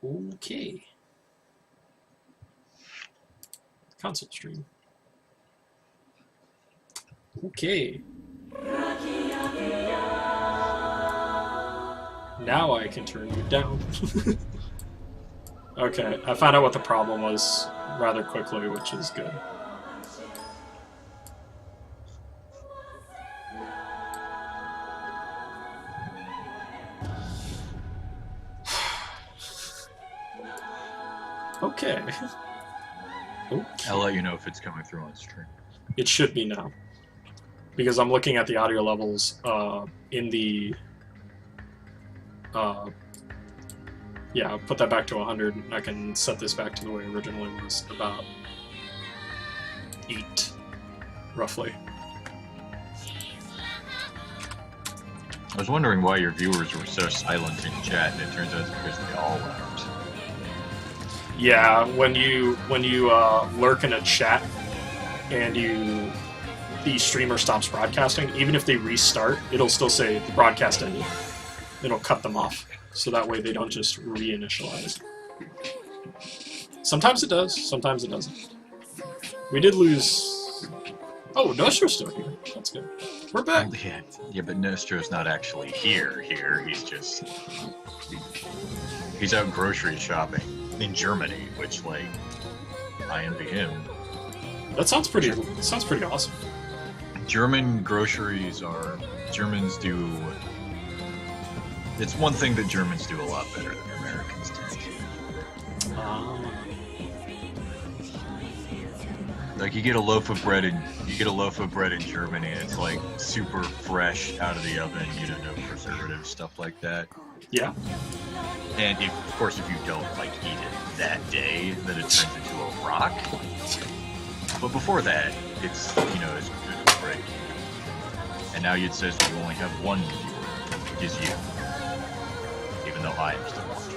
Okay. Console stream. Okay. Now I can turn you down. Okay, I found out what the problem was rather quickly, which is good. Okay. I'll let you know if it's coming through on stream. It should be now. Because I'm looking at the audio levels in the... yeah, I'll put that back to 100, and I can set this back to the way it originally was, about 8, roughly. I was wondering why your viewers were so silent in chat, and it turns out it's because they all left. Yeah, when you lurk in a chat and the streamer stops broadcasting, even if they restart, it'll still say broadcast ended. It'll cut them off, so that way they don't just reinitialize. Sometimes it does, sometimes it doesn't. We did lose... Oh, Nostro's still here. That's good. We're back. Yeah, but Nostro's not actually here. He's just... He's out grocery shopping in Germany, which, like, I envy him. That sounds pretty awesome. German groceries are... Germans do... It's one thing that Germans do a lot better than Americans do. Like you get a loaf of bread in Germany, and it's like super fresh out of the oven. You don't know preservatives, stuff like that. Yeah. And of course, if you don't like eat it that day, then it turns into a rock. But before that, it's as good as bread. And now it says we only have one viewer, which is you. Even though I am still watching.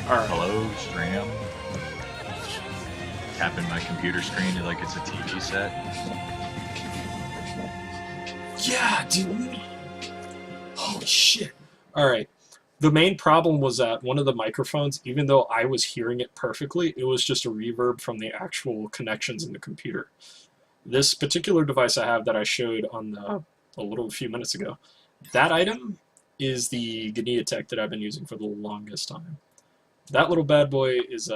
Alright. Hello, Stram. Tapping my computer screen like it's a TV set. Yeah, dude. Holy shit. Alright. The main problem was that one of the microphones, even though I was hearing it perfectly, it was just a reverb from the actual connections in the computer. This particular device I have that I showed on a few minutes ago, that item is the Gania Tech that I've been using for the longest time. That little bad boy is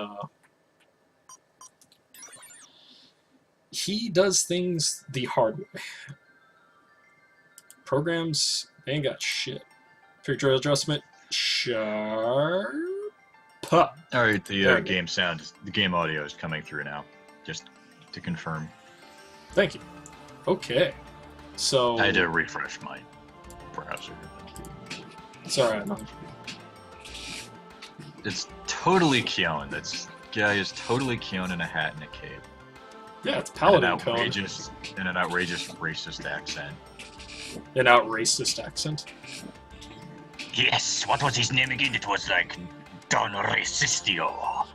he does things the hard way. Programs, they ain't got shit. Picture adjustment, sharp. Alright, the game sound, the game audio is coming through now, just to confirm. Thank you. Okay. So... I had to refresh my browser. It's alright, man. It's totally Keon. Guy is totally Keon in a hat and a cape. Yeah, it's Paladin and an outrageous racist accent. An outracist accent? Yes, what was his name again? It was like Don Racistio.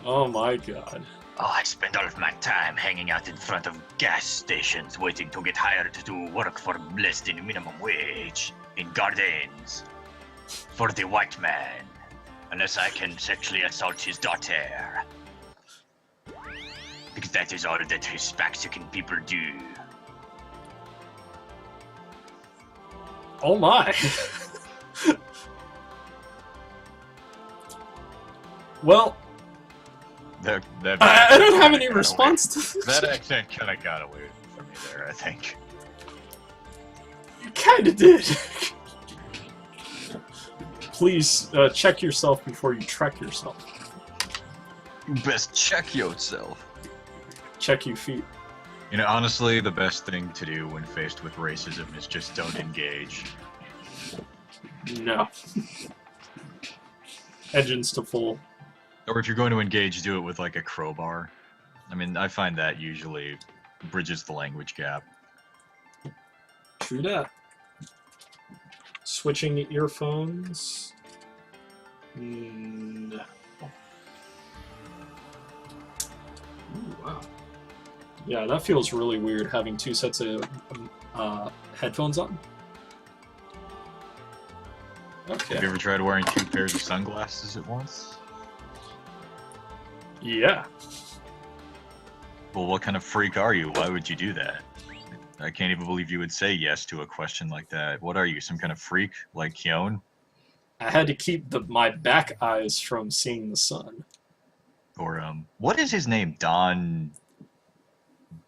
Oh my god. Oh, I spend all of my time hanging out in front of gas stations waiting to get hired to work for less than minimum wage in gardens for the white man, unless I can sexually assault his daughter. Because that is all that Hispanic people do. Oh my. Well, I don't have any response to this. That accent kind of got away from me there, I think. You kind of did. Please check yourself before you trek yourself. You best check yourself. Check your feet. You know, honestly, the best thing to do when faced with racism is just don't engage. No. Engines to full. Or if you're going to engage, do it with like a crowbar. I mean, I find that usually bridges the language gap. True that. Switching earphones. No. Ooh, wow. Yeah, that feels really weird having two sets of headphones on. Okay. Have you ever tried wearing 2 pairs of sunglasses at once? Yeah. Well, what kind of freak are you? Why would you do that? I can't even believe you would say yes to a question like that. What are you, some kind of freak like Kyon? I had to keep my back eyes from seeing the sun. Or what is his name? Don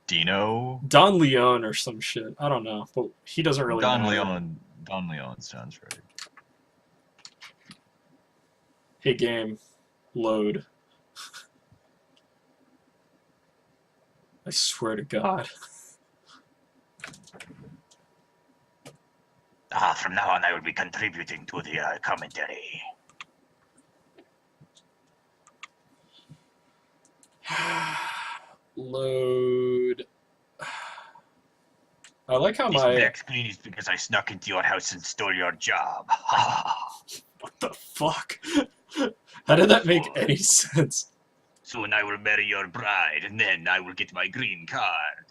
Dino? Don Leon or some shit. I don't know, but he doesn't really matter. Don Leon sounds right. Hey game, load. I swear to God. From now on, I will be contributing to the commentary. Load. I like how This my... black screen is because I snuck into your house and stole your job. What the fuck? How did that make any sense? Soon I will marry your bride, and then I will get my green card.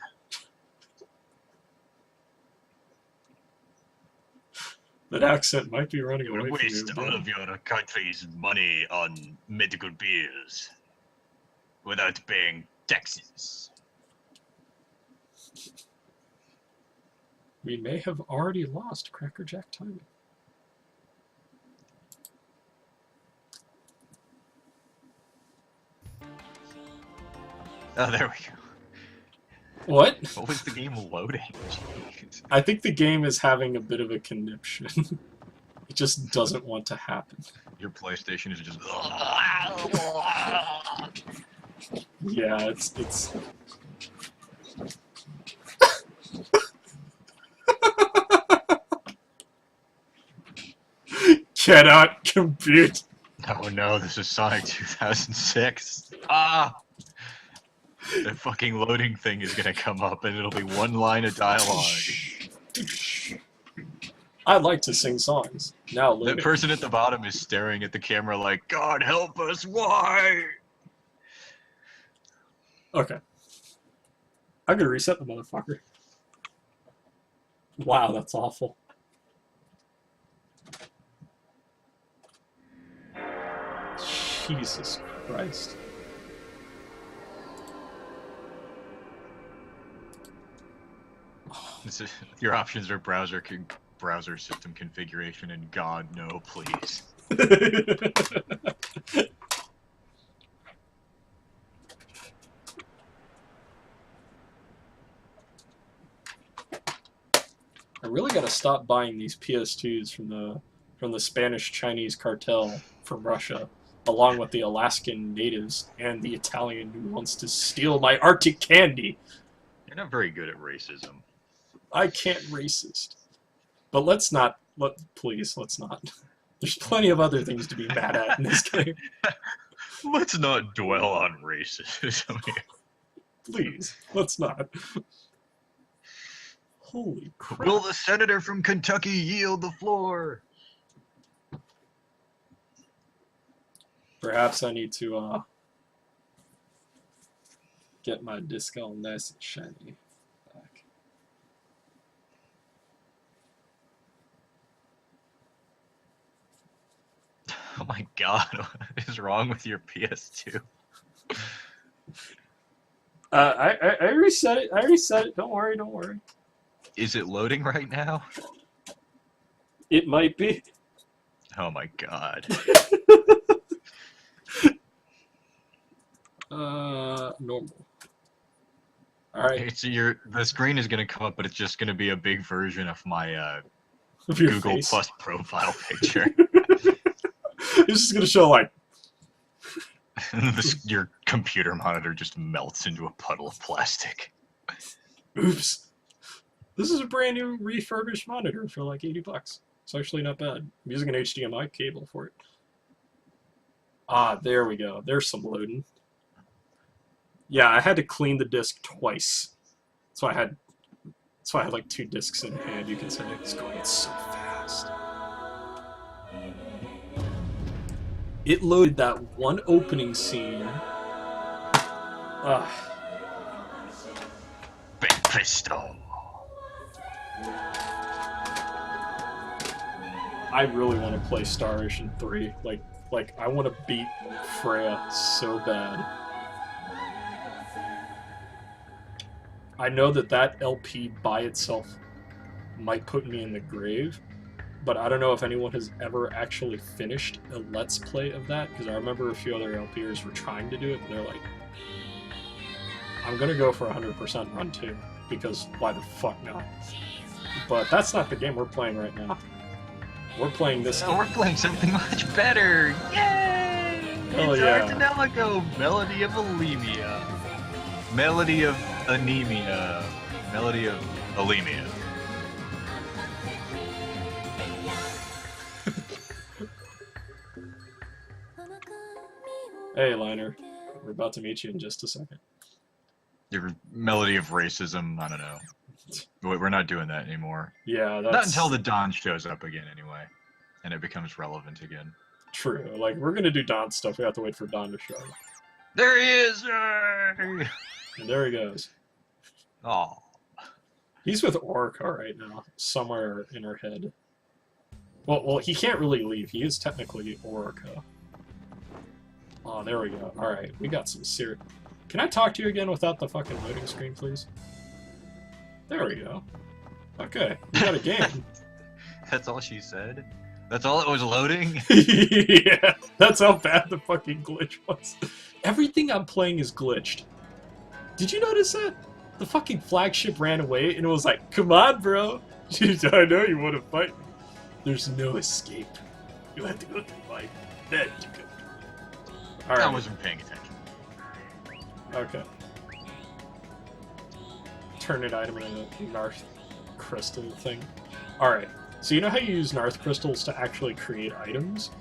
That accent might be running You away will from waste you. all of your country's money on medical bills without paying taxes. We may have already lost Cracker Jack timing. Oh, there we go. What? What was the game loading? Jeez. I think the game is having a bit of a conniption. It just doesn't want to happen. Your PlayStation is just... Yeah, it's... Cannot compute. Oh no, this is Sonic 2006. Ah! The fucking loading thing is gonna come up and it'll be one line of dialogue. I like to sing songs. Now The load it. person at the bottom is staring at the camera like, God help us, why? Okay. I'm gonna reset the motherfucker. Wow, that's awful. Jesus Christ. Your options are browser system configuration and God no, please. I really gotta stop buying these PS2s from the Spanish-Chinese cartel from Russia, along with the Alaskan natives and the Italian who wants to steal my Arctic candy. You're not very good at racism. I can't racist. But let's not, please, let's not. There's plenty of other things to be mad at in this game. Let's not dwell on racism here. Please, let's not. Holy crap. Will the senator from Kentucky yield the floor? Perhaps I need to get my disc all nice and shiny back. Oh my God, what is wrong with your PS2? I reset it. I reset it. Don't worry, don't worry. Is it loading right now? It might be. Oh my God. Normal. Alright. It's the screen is gonna come up, but it's just gonna be a big version of my Of your Google face. Plus profile picture. It's just gonna show like, Your computer monitor just melts into a puddle of plastic. oops. This is a brand new refurbished monitor for like $80. It's actually not bad. I'm using an HDMI cable for it. Ah, there we go. There's some loading. Yeah, I had to clean the disc twice. So I had like 2 discs in hand, you can say. It's going so fast. It loaded that one opening scene. Ben Presto. I really want to play Star Ocean 3. Like I want to beat Freya so bad. I know that LP by itself might put me in the grave, but I don't know if anyone has ever actually finished a Let's Play of that, because I remember a few other LPers were trying to do it, but they're like, I'm gonna go for 100% run 2, because why the fuck not? But that's not the game we're playing right now. We're playing this game. We're playing something much better! Yay! Hell It's yeah. our tonelico, Melody of Alemia. Melody of Anemia. Melody of Alemia. Hey, Liner. We're about to meet you in just a second. Your Melody of Racism, I don't know. We're not doing that anymore. Yeah, that's... Not until the Don shows up again, anyway. And it becomes relevant again. True. Like, we're gonna do Don stuff. We have to wait for Don to show up. There he is! Yay! And there he goes. Oh. He's with Orica right now, somewhere in her head. Well, he can't really leave. He is technically Orica. Oh, there we go. Alright, we got some serious... Can I talk to you again without the fucking loading screen, please? There we go. Okay, we got a game. That's all she said? That's all it was loading? Yeah, that's how bad the fucking glitch was. Everything I'm playing is glitched. Did you notice that? The fucking flagship ran away and it was like, come on, bro. I know you want to fight me. There's no escape. You have to go through life. Then you go. Alright. I wasn't paying attention. Okay. Turn an item into a Narth crystal thing. Alright. So you know how you use Narth crystals to actually create items?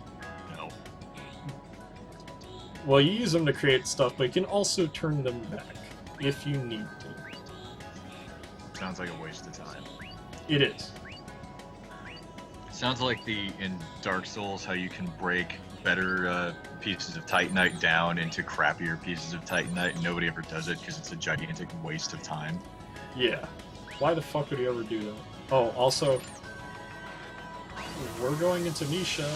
No. Well, you use them to create stuff, but you can also turn them back if you need to. Sounds like a waste of time. It is. Sounds like in Dark Souls how you can break better pieces of Titanite down into crappier pieces of Titanite and nobody ever does it because it's a gigantic waste of time. Yeah. Why the fuck would you ever do that? Oh, also, we're going into Misha.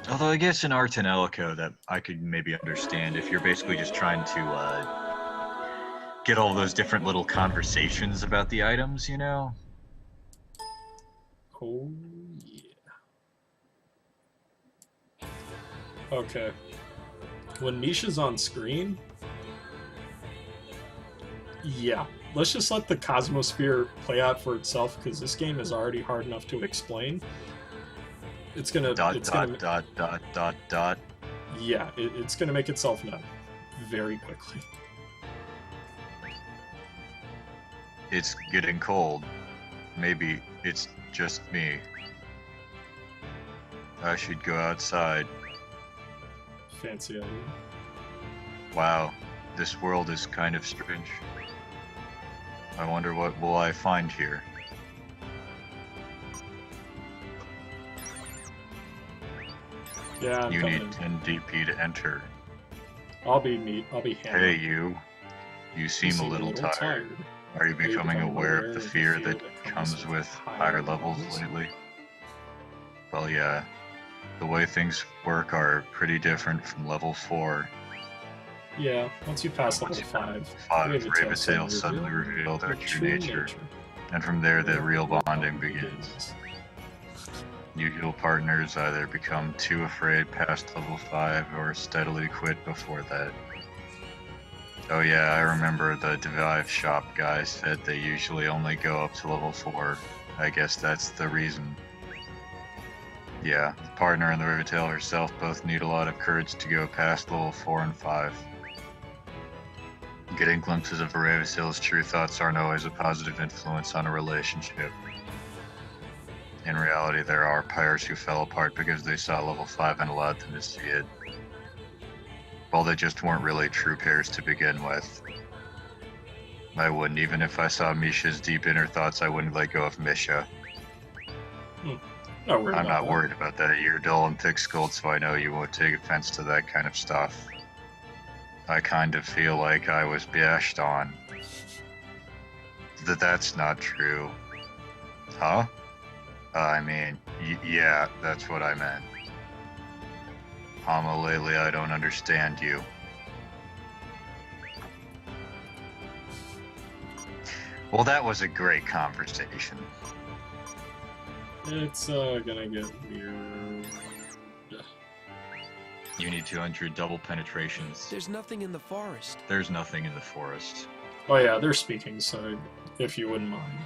Although I guess in Art and Elko that I could maybe understand if you're basically just trying to get all those different little conversations about the items, you know? Oh, yeah. Okay. When Misha's on screen... Yeah. Let's just let the Cosmosphere play out for itself, because this game is already hard enough to explain. It's gonna... Dot. Yeah, it's gonna make itself known very quickly. It's getting cold. Maybe it's just me. I should go outside. Fancy idea. Wow, this world is kind of strange. I wonder what will I find here. Yeah, I'm You coming need in. 10 DP to enter. I'll be Hannah. Hey you. You seem a little tired. Are you becoming aware of the fear that comes with higher levels lately? Well, yeah. The way things work are pretty different from level 4. Yeah, once you pass level 5, Raventail suddenly reveal their true nature. And from there, the real bonding begins. Usual partners either become too afraid past level 5 or steadily quit before that. Oh yeah, I remember the Devive shop guy said they usually only go up to level 4. I guess that's the reason. Yeah, the partner and the Raventail herself both need a lot of courage to go past level 4 and 5. Getting glimpses of a Raventail's true thoughts aren't always a positive influence on a relationship. In reality, there are pairs who fell apart because they saw level 5 and allowed them to see it. Well, they just weren't really true pairs to begin with. I wouldn't, even if I saw Misha's deep inner thoughts, I wouldn't let go of Misha. I'm not worried about that. You're dull and thick-skulled, so I know you won't take offense to that kind of stuff. I kind of feel like I was bashed on. That's not true. Huh? I mean, yeah, that's what I meant. Hamalele, I don't understand you. Well, that was a great conversation. It's gonna get weird. You need 200 double penetrations. There's nothing in the forest. There's nothing in the forest. Oh yeah, they're speaking, so if you wouldn't mind.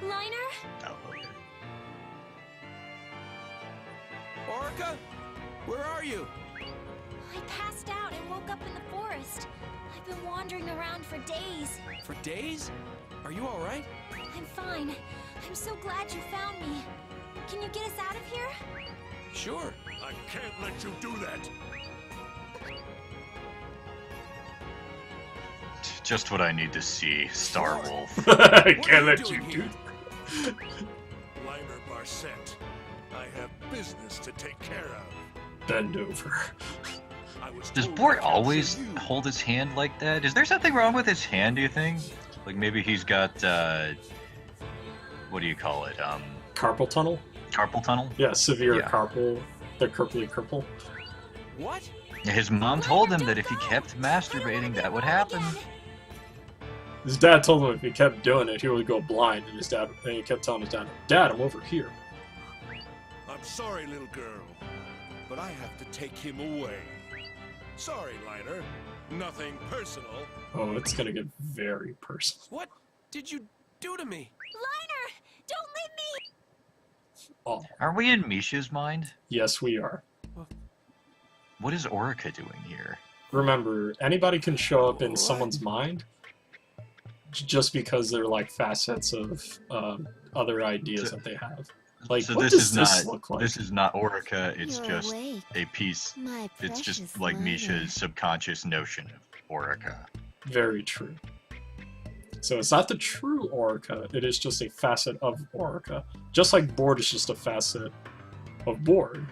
Liner? Oh, okay. Orica? Where are you? I passed out and woke up in the forest. I've been wandering around for days. For days? Are you alright? I'm fine. I'm so glad you found me. Can you get us out of here? Sure. I can't let you do that. Just what I need to see, Star Wolf. I What can't are you let you doing do here? that. Liner Barset, I have business to take care of. Bend over. I was Does told Bort to capture always you. hold his hand like that? Is there something wrong with his hand, do you think? Like maybe he's got, what do you call it? Carpal tunnel? Carpal tunnel? Yeah, severe Yeah. carpal. The carpally cripple. What? His mom told him that if he kept masturbating, that would happen. His dad told him if he kept doing it, he would go blind. And he kept telling his dad, "Dad, I'm over here." I'm sorry, little girl, but I have to take him away. Sorry, Liner. Nothing personal. Oh, it's gonna get very personal. What did you do to me? Liner! Don't leave me! Oh, Are we in Misha's mind? yes, we are. What is Orica doing here? Remember, anybody can show up in someone's mind just because they're like facets of other ideas that they have. Like, So what this does is this not look like? this is not Orica, it's You're just awake, a piece. my It's just precious like Liner. Misha's subconscious notion of Orica. Very true. So it's not the true Orica, it is just a facet of Orica. Just like Board is just a facet of Board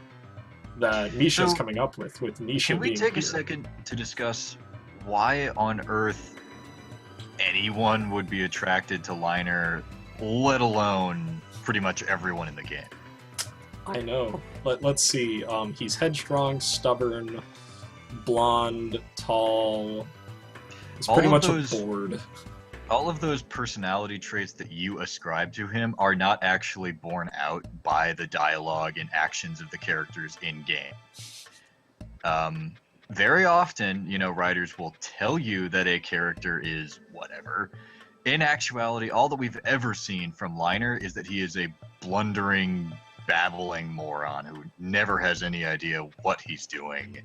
that Misha's So, coming up with Misha Can we being take here. a second to discuss why on earth anyone would be attracted to Liner, let alone pretty much everyone in the game? I know. Let's see. He's headstrong, stubborn, blonde, tall. He's All pretty of much those- a Board. All of those personality traits that you ascribe to him are not actually borne out by the dialogue and actions of the characters in game. Very often, writers will tell you that a character is whatever. In actuality, all that we've ever seen from Liner is that he is a blundering, babbling moron who never has any idea what he's doing.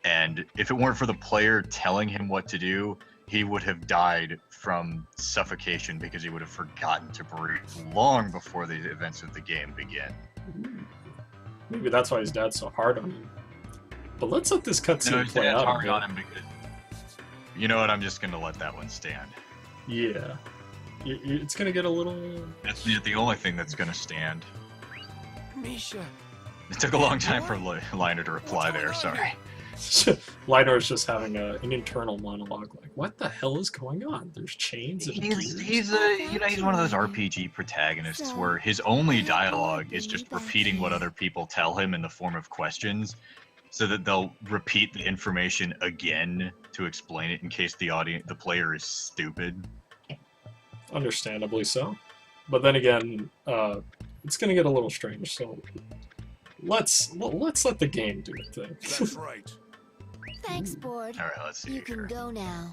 And if it weren't for the player telling him what to do, he would have died from suffocation because he would have forgotten to breathe long before the events of the game begin. Maybe that's why his dad's so hard on him. But let's let this cutscene His play dad's out. hard a on bit. him because, you know what, I'm just going to let that one stand. Yeah. It's gonna get a little... That's the only thing that's going to stand. Misha. It took a long time for Liner to reply there, sorry. Linor's just having an internal monologue, like, what the hell is going on? There's chains and gears. He's one of those RPG protagonists where his only dialogue is just repeating what other people tell him in the form of questions, so that they'll repeat the information again to explain it in case the player is stupid. Understandably so. But then again, it's gonna get a little strange, so let's let the game do its thing. That's right. Thanks, Board. All right, let's see You can here. go now.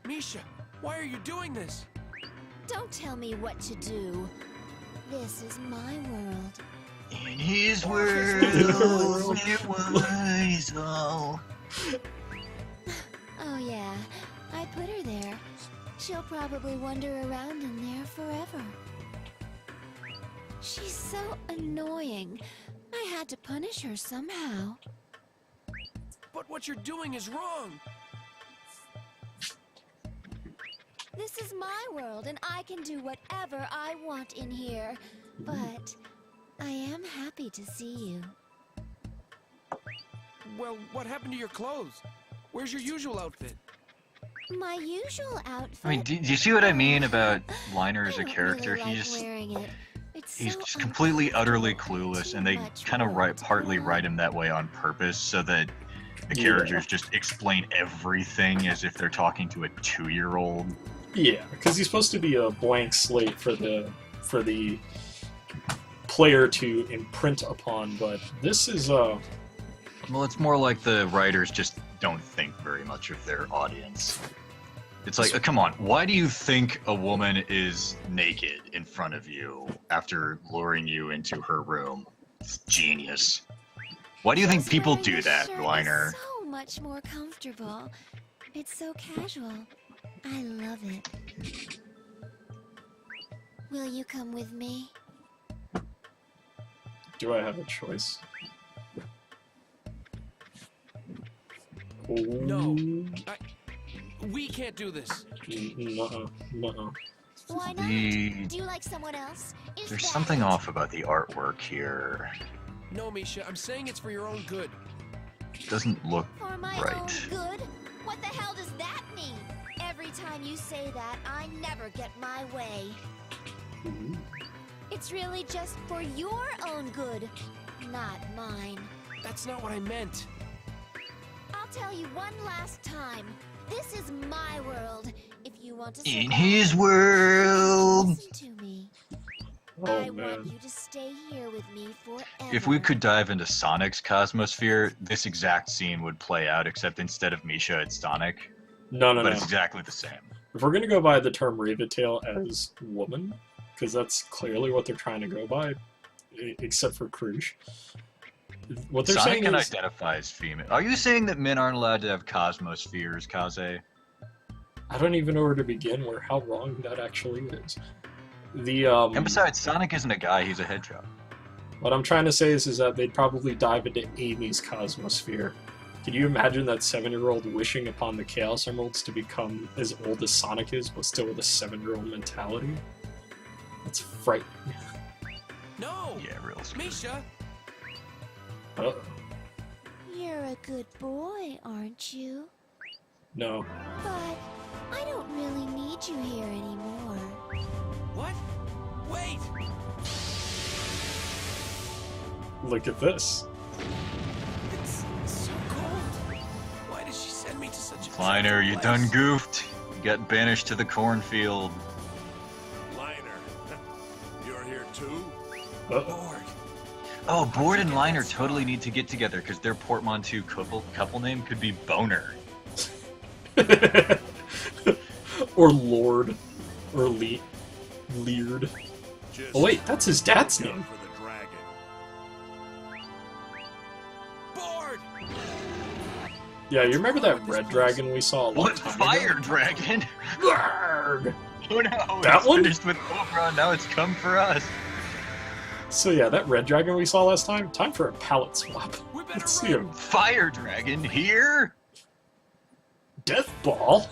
Misha, why are you doing this? Don't tell me what to do. This is my world. In his world, it was all. Oh yeah, I put her there. She'll probably wander around in there forever. She's so annoying. I had to punish her somehow. But what you're doing is wrong. This is my world, and I can do whatever I want in here. But I am happy to see you. Well, what happened to your clothes? Where's your usual outfit? My usual outfit. I mean, do you see what I mean about Liner as a I don't character? really like He's wearing it. It's he's so just completely, utterly uncomfortable, clueless, too and they much kind of work to partly put write on. him that way on purpose, so that the Yeah. characters just explain everything as if they're talking to a 2-year-old. Yeah, because he's supposed to be a blank slate for the player to imprint upon, but this is Well, it's more like the writers just don't think very much of their audience. It's like, come on, why do you think a woman is naked in front of you after luring you into her room? It's genius. Why do you think Just people wearing do this that, shirt is Liner? so much more comfortable. It's so casual. I love it. Will you come with me? do I have a choice? Oh, No. We can't do this. nuh-uh. Why not? The... Do you like someone else? Is There's that something it? off about the artwork here. No, Misha, I'm saying it's for your own good. It doesn't look For my right. own good? What the hell does that mean? Every time you say that, I never get my way. Ooh. It's really just for your own good, not mine. That's not what I meant. I'll tell you one last time. This is my world. If you want to In survive, his world! listen to me. Oh I want man. you to stay here with me forever. If we could dive into Sonic's Cosmosphere, this exact scene would play out, except instead of Misha, it's Sonic. No. But it's exactly the same. If we're gonna go by the term Raventail as woman, because that's clearly what they're trying to go by, except for Krush. What they're Sonic saying can is, identify as female. Are you saying that men aren't allowed to have Cosmospheres, Kaze? I don't even know where to begin where how wrong that actually is. The And besides, Sonic isn't a guy, he's a hedgehog. what I'm trying to say is that they'd probably dive into Amy's Cosmosphere. Can you imagine that 7-year-old wishing upon the Chaos Emeralds to become as old as Sonic is, but still with a 7-year-old mentality? That's frightening. No! Yeah, real scary. Misha! Uh, You're a good boy, aren't you? no. But I don't really need you here anymore. What? Wait! Look at this. It's so cold. Why did she send me to such a Liner, you place? done goofed. You got banished to the cornfield. Liner, you're here too? Uh-oh. Lord. Oh, Board and Liner totally need to get together because their portmanteau couple name could be Boner. Or Lord. Or Leard. Just Oh wait, that's his dad's look name. for the dragon. Bored! Yeah, you remember that red dragon we saw a long What? time Fire ago? Dragon? Arrgh! Oh no, That it's one? finished with Cobra, now it's come for us. So yeah, that red dragon we saw last time, time for a palette swap. We better Let's see run. him. Fire Dragon here? Death Ball?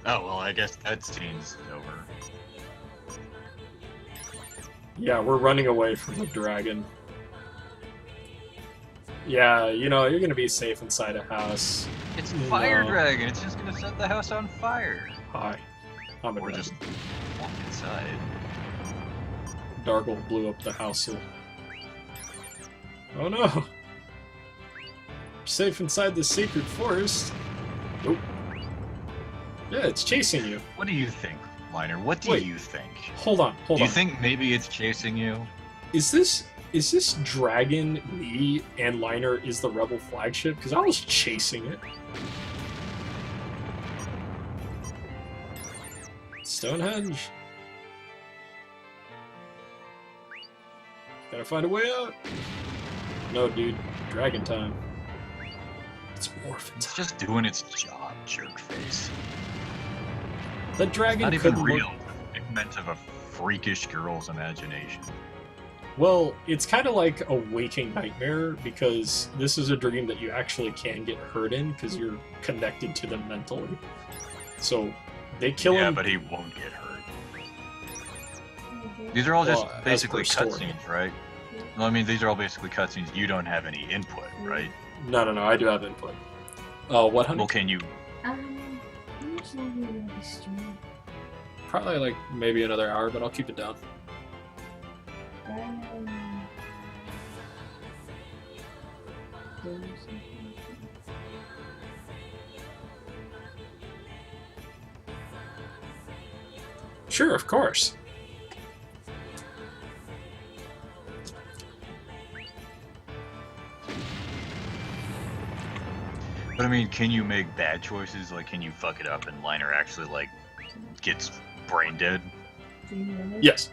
Oh, well, I guess that scene's over. Yeah, we're running away from the dragon. Yeah, you know, you're gonna be safe inside a house. It's Fire No. Dragon, it's just gonna set the house on fire. Hi. I'm a Or dragon. just walk inside. Dargle blew up the house. Oh no! Safe inside the sacred forest. Nope. Yeah, it's chasing you. What do you think, Liner? What do Wait. you think? Hold on, hold Do on. you think maybe it's chasing you? Is this dragon me and Liner is the rebel flagship? Because I was chasing it. Stonehenge. Gotta find a way out. No, dude. Dragon time. It's morphin' It's time. just doing its job, jerk face. That dragon Not even could real. look... It's a figment of a freakish girl's imagination. Well, it's kind of like a waking nightmare because this is a dream that you actually can get hurt in because you're connected to them mentally. So they kill Yeah, him. but he won't get hurt. These are all just Well, as basically per story. cutscenes, right? Well, I mean, these are all basically cutscenes. You don't have any input, right? No, I do have input. What, honey? Well, can you long will you be streaming? Probably like maybe another hour, but I'll keep it down. Do something. Sure, of course. But I mean, can you make bad choices? Like, can you fuck it up and Liner actually, like, gets brain dead? Did you hear me? Yes.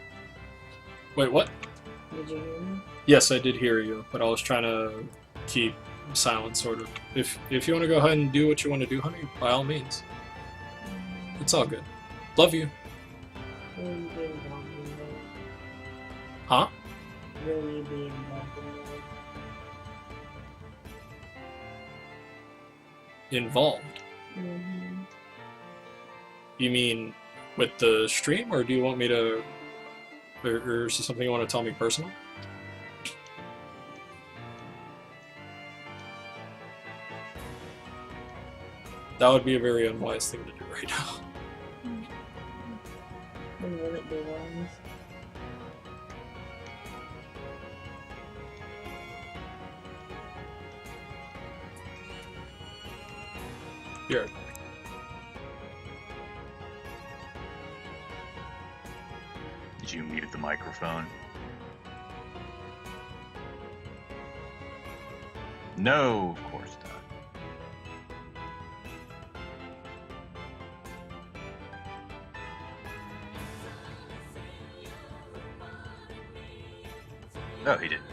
Wait, what? Did you hear me? Yes, I did hear you, but I was trying to keep silent, sort of. If you want to go ahead and do what you want to do, honey, by all means. It's all good. Love you. Will you be involved in that? Huh? Will you be involved in that? Involved? Mm-hmm. You mean with the stream, or do you want me to... Or is this something you want to tell me personal? That would be a very unwise thing to do right now. And will it be wise? You're... Did you mute the microphone? No, of course not. No, he didn't.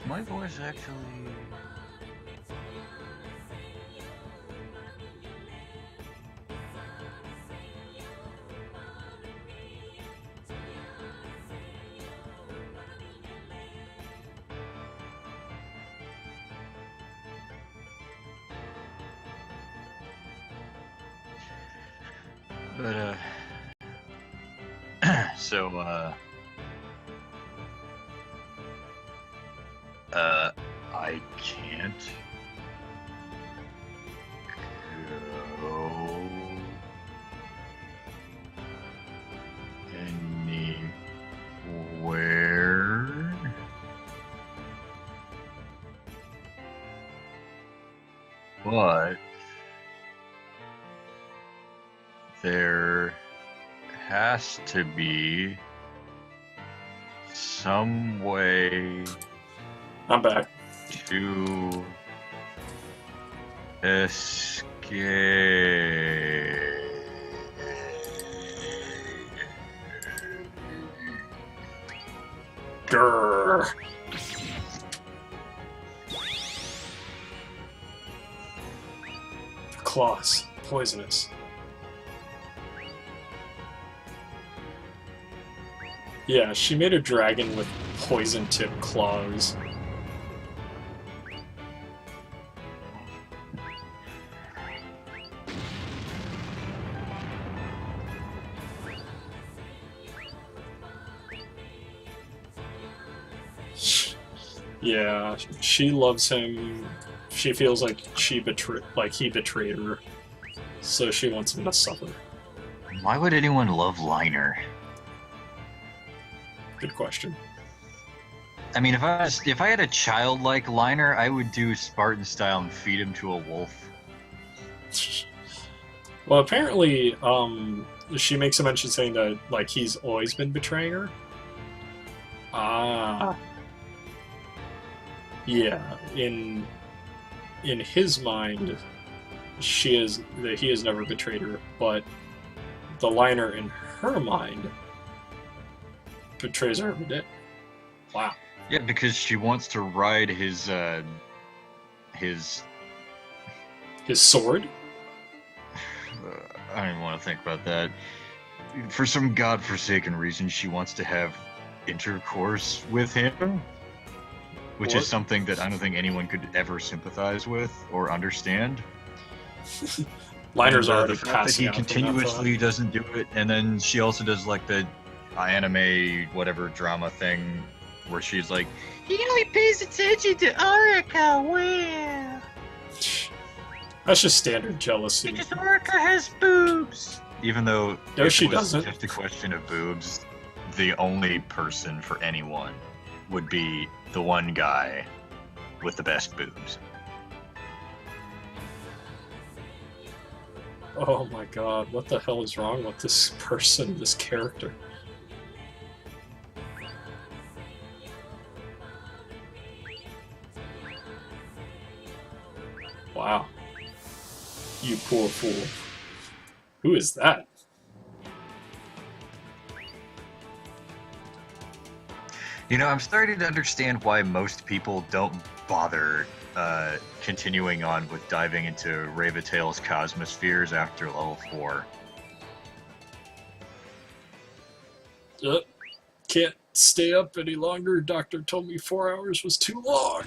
My voice actually... But, so, I can't go anywhere. But there has to be some way I'm back. to escape. Grrr. Claws. Poisonous. Yeah, she made a dragon with poison-tipped claws. Yeah, she loves him. She feels like he betrayed her, so she wants him to suffer. Why would anyone love Liner? Good question. I mean, if I had a child like Liner, I would do Spartan style and feed him to a wolf. Well, apparently, she makes a mention saying that like he's always been betraying her. Ah. Yeah, in his mind, he has never betrayed her, but the Liner in her mind betrays her every day. Wow. Yeah, because she wants to ride his His sword? I don't even want to think about that. For some godforsaken reason, she wants to have intercourse with him, which What? is something that I don't think anyone could ever sympathize with or understand. Liner's And, already the fact that passing he out from that continuously doesn't do it, and then she also does like the anime whatever drama thing where she's like, he only pays attention to Orica. Well, thought. That's just standard jealousy. because Orica has boobs. Even though No, if she it was doesn't. just a question of boobs, the only person for anyone would be the one guy with the best boobs. Oh my god, what the hell is wrong with this person, this character? Wow. You poor fool. Who is that? You know, I'm starting to understand why most people don't bother continuing on with diving into Ravatail's Cosmospheres after level 4. Can't stay up any longer. Doctor told me 4 hours was too long.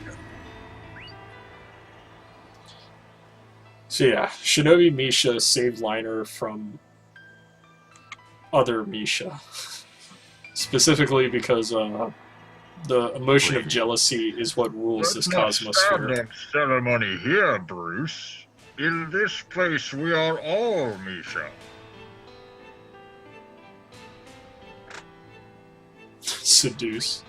So yeah, Shinobi Misha saved Liner from other Misha. Specifically because the emotion of jealousy is what rules this cosmosphere. Ceremony here, Bruce. In this place we are all Misha. Seduce.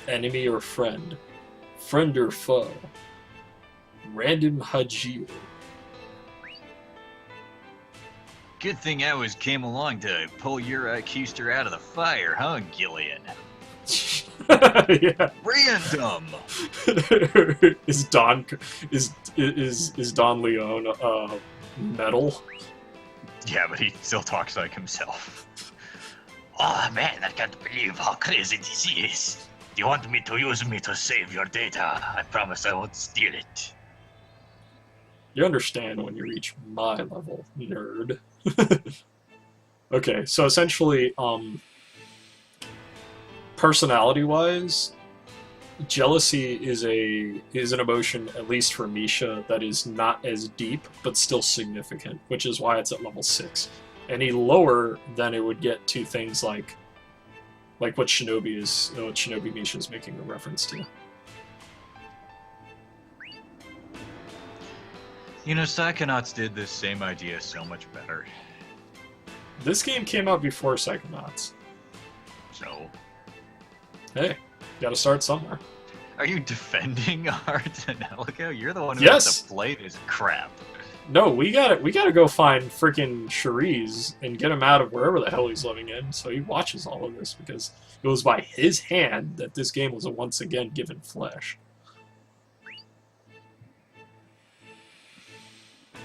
Enemy or friend? Friend or foe? Random Hajir. Good thing I came along to pull your keister out of the fire, huh, Gillian? Yeah. Random! is Don Leon metal? Yeah, but he still talks like himself. Oh man, I can't believe how crazy this is. Do you want me to use me to save your data? I promise I won't steal it. You understand when you reach my level, nerd. Okay, so essentially, personality-wise, jealousy is an emotion, at least for Misha, that is not as deep, but still significant, which is why it's at level 6. Any lower, then it would get to things like what Shinobi Misha is making a reference to. You know, Psychonauts did this same idea so much better. This game came out before Psychonauts. So, Hey, gotta start somewhere. are you defending our tonelico? You're the one who Yes. has to play this crap. No, we gotta go find freaking Cherise and get him out of wherever the hell he's living in, so he watches all of this, because it was by his hand that this game was once again given flesh.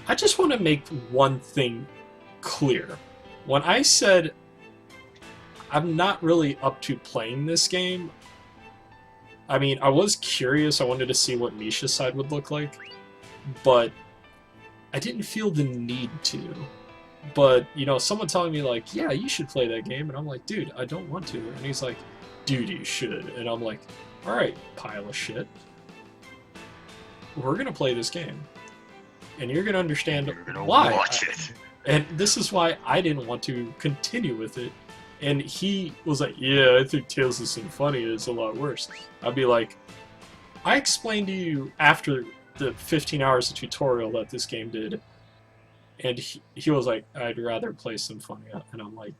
I just want to make one thing clear. When I said I'm not really up to playing this game, I mean, I was curious, I wanted to see what Misha's side would look like, but I didn't feel the need to. But, you know, someone telling me, like, yeah, you should play that game, and I'm like, dude, I don't want to. And he's like, dude, you should. And I'm like, alright, pile of shit. We're gonna play this game. And you're gonna understand You're gonna why. watch it. And this is why I didn't want to continue with it, And he was like, yeah, I think Tales of Symphonia is a lot worse. I'd be like, I explained to you after the 15 hours of tutorial that this game did, and he was like, I'd rather play Symphonia. And I'm like,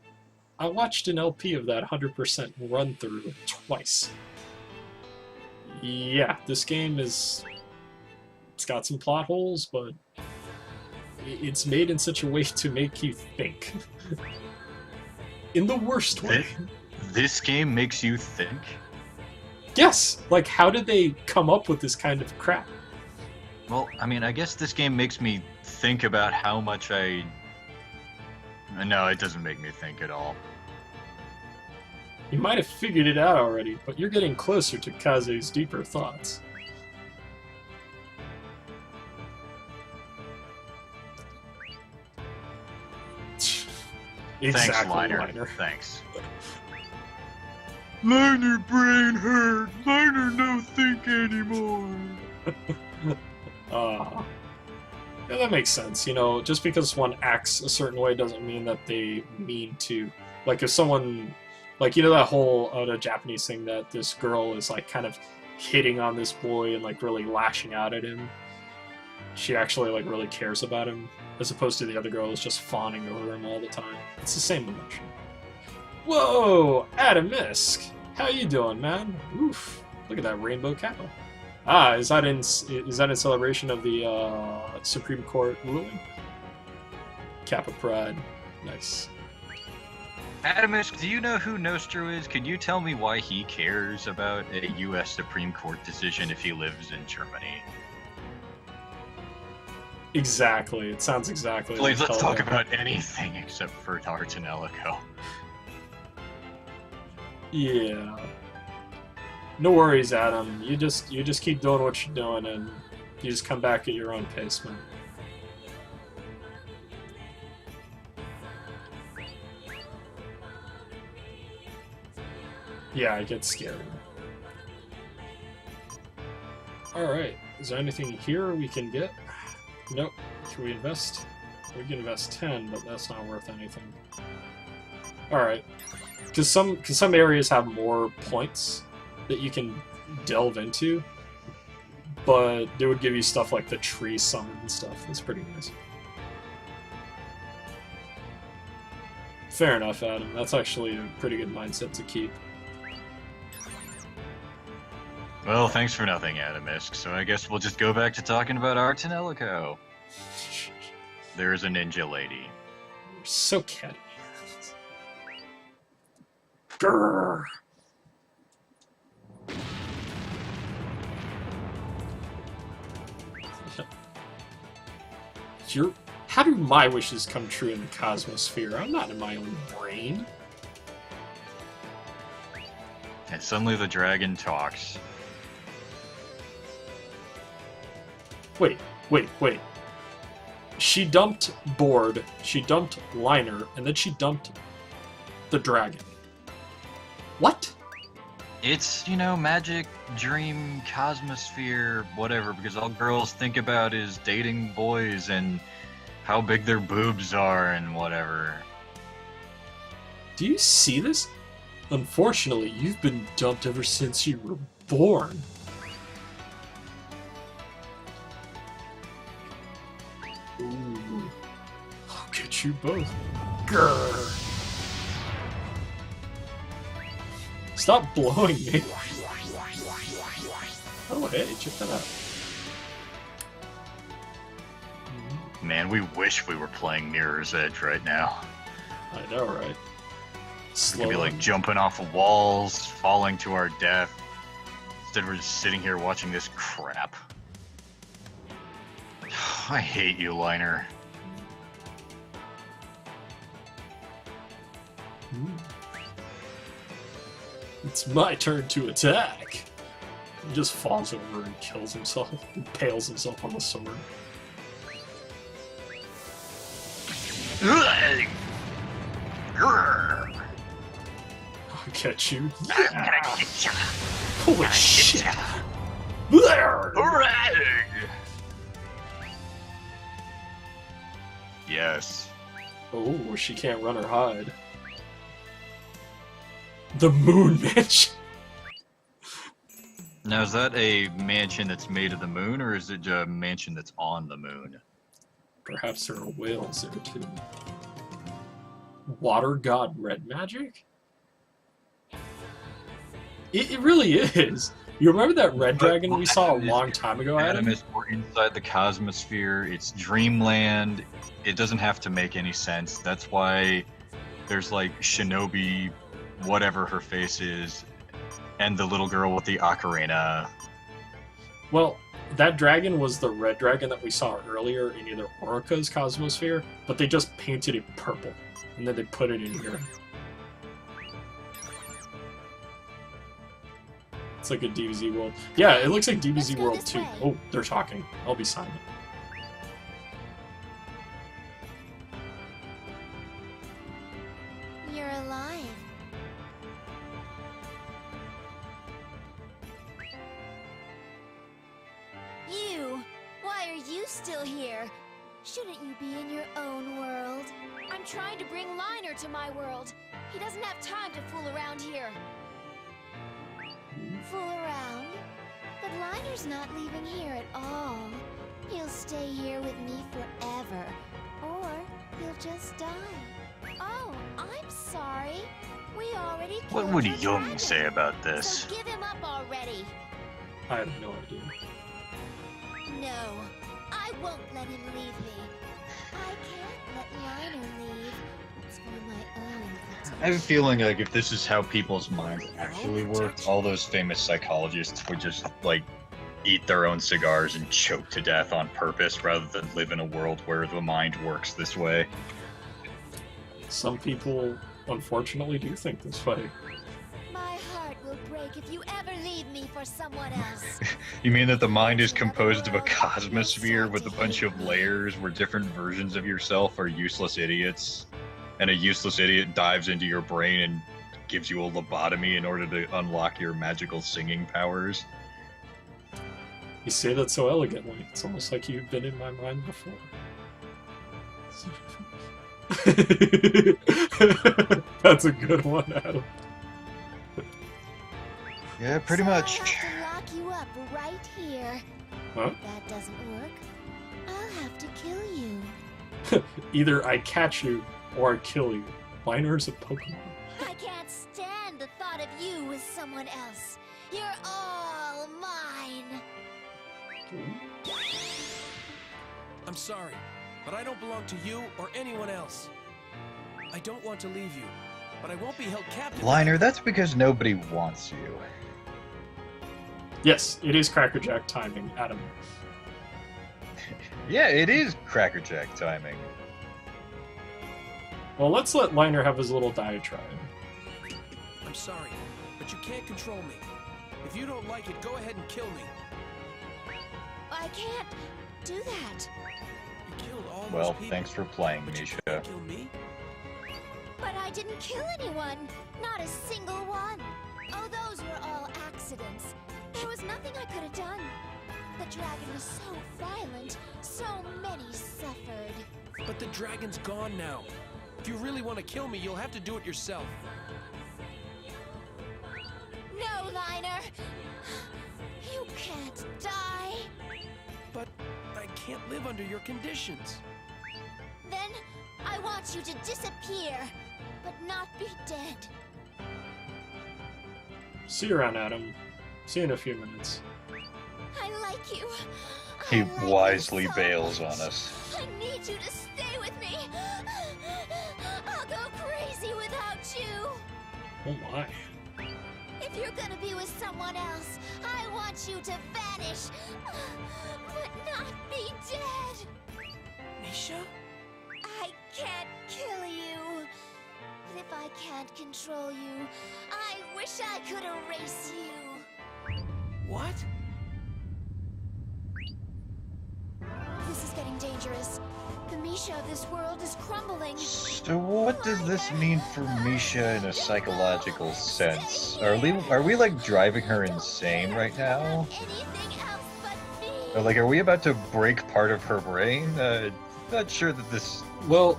I watched an LP of that 100% run through twice. Yeah, this game is... It's got some plot holes, but it's made in such a way to make you think. In the worst way. This game makes you think? Yes! Like, how did they come up with this kind of crap? Well, I mean, I guess this game makes me think about how much I... No, it doesn't make me think at all. You might have figured it out already, but you're getting closer to Kaze's deeper thoughts. Exactly, Thanks, Liner. Liner. Thanks. Liner brain hurt. Liner no think anymore. Yeah, that makes sense. You know, just because one acts a certain way doesn't mean that they mean to. Like, if someone... Like, you know that whole the Japanese thing that this girl is, like, kind of hitting on this boy and, like, really lashing out at him? She actually, like, really cares about him, as opposed to the other girl who's just fawning over him all the time. It's the same emotion. Whoa! Adamisk! How you doing, man? Oof! Look at that rainbow kappa. Ah, is that in celebration of the Supreme Court ruling? Kappa Pride. Nice. Adamisk, do you know who Nostro is? Can you tell me why he cares about a U.S. Supreme Court decision if he lives in Germany? Exactly. It sounds exactly like Please, let's talk Telegram. about anything except for tonelico. Yeah. No worries, Adam. You just keep doing what you're doing, and you just come back at your own pace, man. Yeah, I get scared. Alright, is there anything here we can get? Nope. Can we invest? We can invest 10, but that's not worth anything. Alright. Because some areas have more points that you can delve into, but they would give you stuff like the tree summon and stuff. That's pretty nice. Fair enough, Adam. That's actually a pretty good mindset to keep. Well, thanks for nothing, Adamisk. So I guess we'll just go back to talking about our tonelico. There's a ninja lady. You're so catty. Grrr. How do my wishes come true in the Cosmosphere? I'm not in my own brain. And suddenly the dragon talks. Wait. She dumped Board, she dumped Liner, and then she dumped the dragon. What? It's, you know, magic, dream, cosmosphere, whatever, because all girls think about is dating boys and how big their boobs are and whatever. Do you see this? Unfortunately, you've been dumped ever since you were born. Ooh. I'll get you both. Grrr. Stop blowing me. Oh, hey, check that out. Man, we wish we were playing Mirror's Edge right now. I know, right? We could be like jumping off of walls, falling to our death. Instead, we're just sitting here watching this crap. I hate you, Liner. It's my turn to attack. He just falls over and kills himself, impales himself on the sword. I'll get you. Yeah. Holy shit! Yes. Oh, she can't run or hide. The Moon Mansion. Now, is that a mansion that's made of the moon, or is it a mansion that's on the moon? Perhaps there are whales there too. Water god red magic? It really is. You remember that red dragon we saw a long time ago, Adam? We're inside the cosmosphere. It's dreamland. It doesn't have to make any sense. That's why there's like Shinobi, whatever her face is, and the little girl with the ocarina. Well, that dragon was the red dragon that we saw earlier in either Orica's Cosmosphere, but they just painted it purple, and then they put it in here. It's like a DBZ World. Yeah, it looks like DBZ World 2. Oh, they're talking. I'll be silent. You're alive. You! Why are you still here? Shouldn't you be in your own world? I'm trying to bring Liner to my world. He doesn't have time to fool around here. Fool around? But Liner's not leaving here at all. He'll stay here with me forever. Or he'll just die. Oh, I'm sorry. We already What killed would your Jung dragon. say about this? So give him up already. I have no idea. No, I won't let him leave me. I can't let Liner leave. It's for my own protection. I have a feeling like if this is how people's minds actually work, all those famous psychologists would just like eat their own cigars and choke to death on purpose rather than live in a world where the mind works this way. Some people, unfortunately, do think this way. My heart will break if you ever leave me for someone else. You mean that the mind is composed of a cosmosphere with a bunch of layers where different versions of yourself are useless idiots, and a useless idiot dives into your brain and gives you a lobotomy in order to unlock your magical singing powers? You say that so elegantly. It's almost like you've been in my mind before. That's a good one, Adam. Yeah, pretty So much. I'll have to lock you up right here. Huh? If that doesn't work, I'll have to kill you. Either I catch you or I kill you. Liner's a Pokemon. I can't stand the thought of you with someone else. You're all mine. I'm sorry, but I don't belong to you or anyone else. I don't want to leave you, but I won't be held captive. Liner, that's because nobody wants you. Yes, it is Crackerjack timing, Adam. Yeah, it is Crackerjack timing. Well, let's let Liner have his little diatribe. I'm sorry, but you can't control me. If you don't like it, go ahead and kill me. I can't do that. You killed all those Well, people, thanks for playing, but you Misha. can't kill me? But I didn't kill anyone. Not a single one. Oh, those were all accidents. There was nothing I could have done. The dragon was so violent. So many suffered. But the dragon's gone now. If you really want to kill me, you'll have to do it yourself. No, Liner. You can't die. But I can't live under your conditions. Then I want you to disappear, but not be dead. See you around, Adam. See you in a few minutes. I like you. He I like you wisely so bails much. on us. I need you to stay with me. I'll go crazy without you. Oh my. If you're gonna be with someone else, I want you to vanish, but not be dead. Misha? I can't kill you. But if I can't control you, I wish I could erase you. What? This is getting dangerous. The Misha of this world is crumbling. So what does this mean for Misha in a psychological sense? Are we like driving her insane right now? Anything else but me. Or like, are we about to break part of her brain? Not sure that this... Well,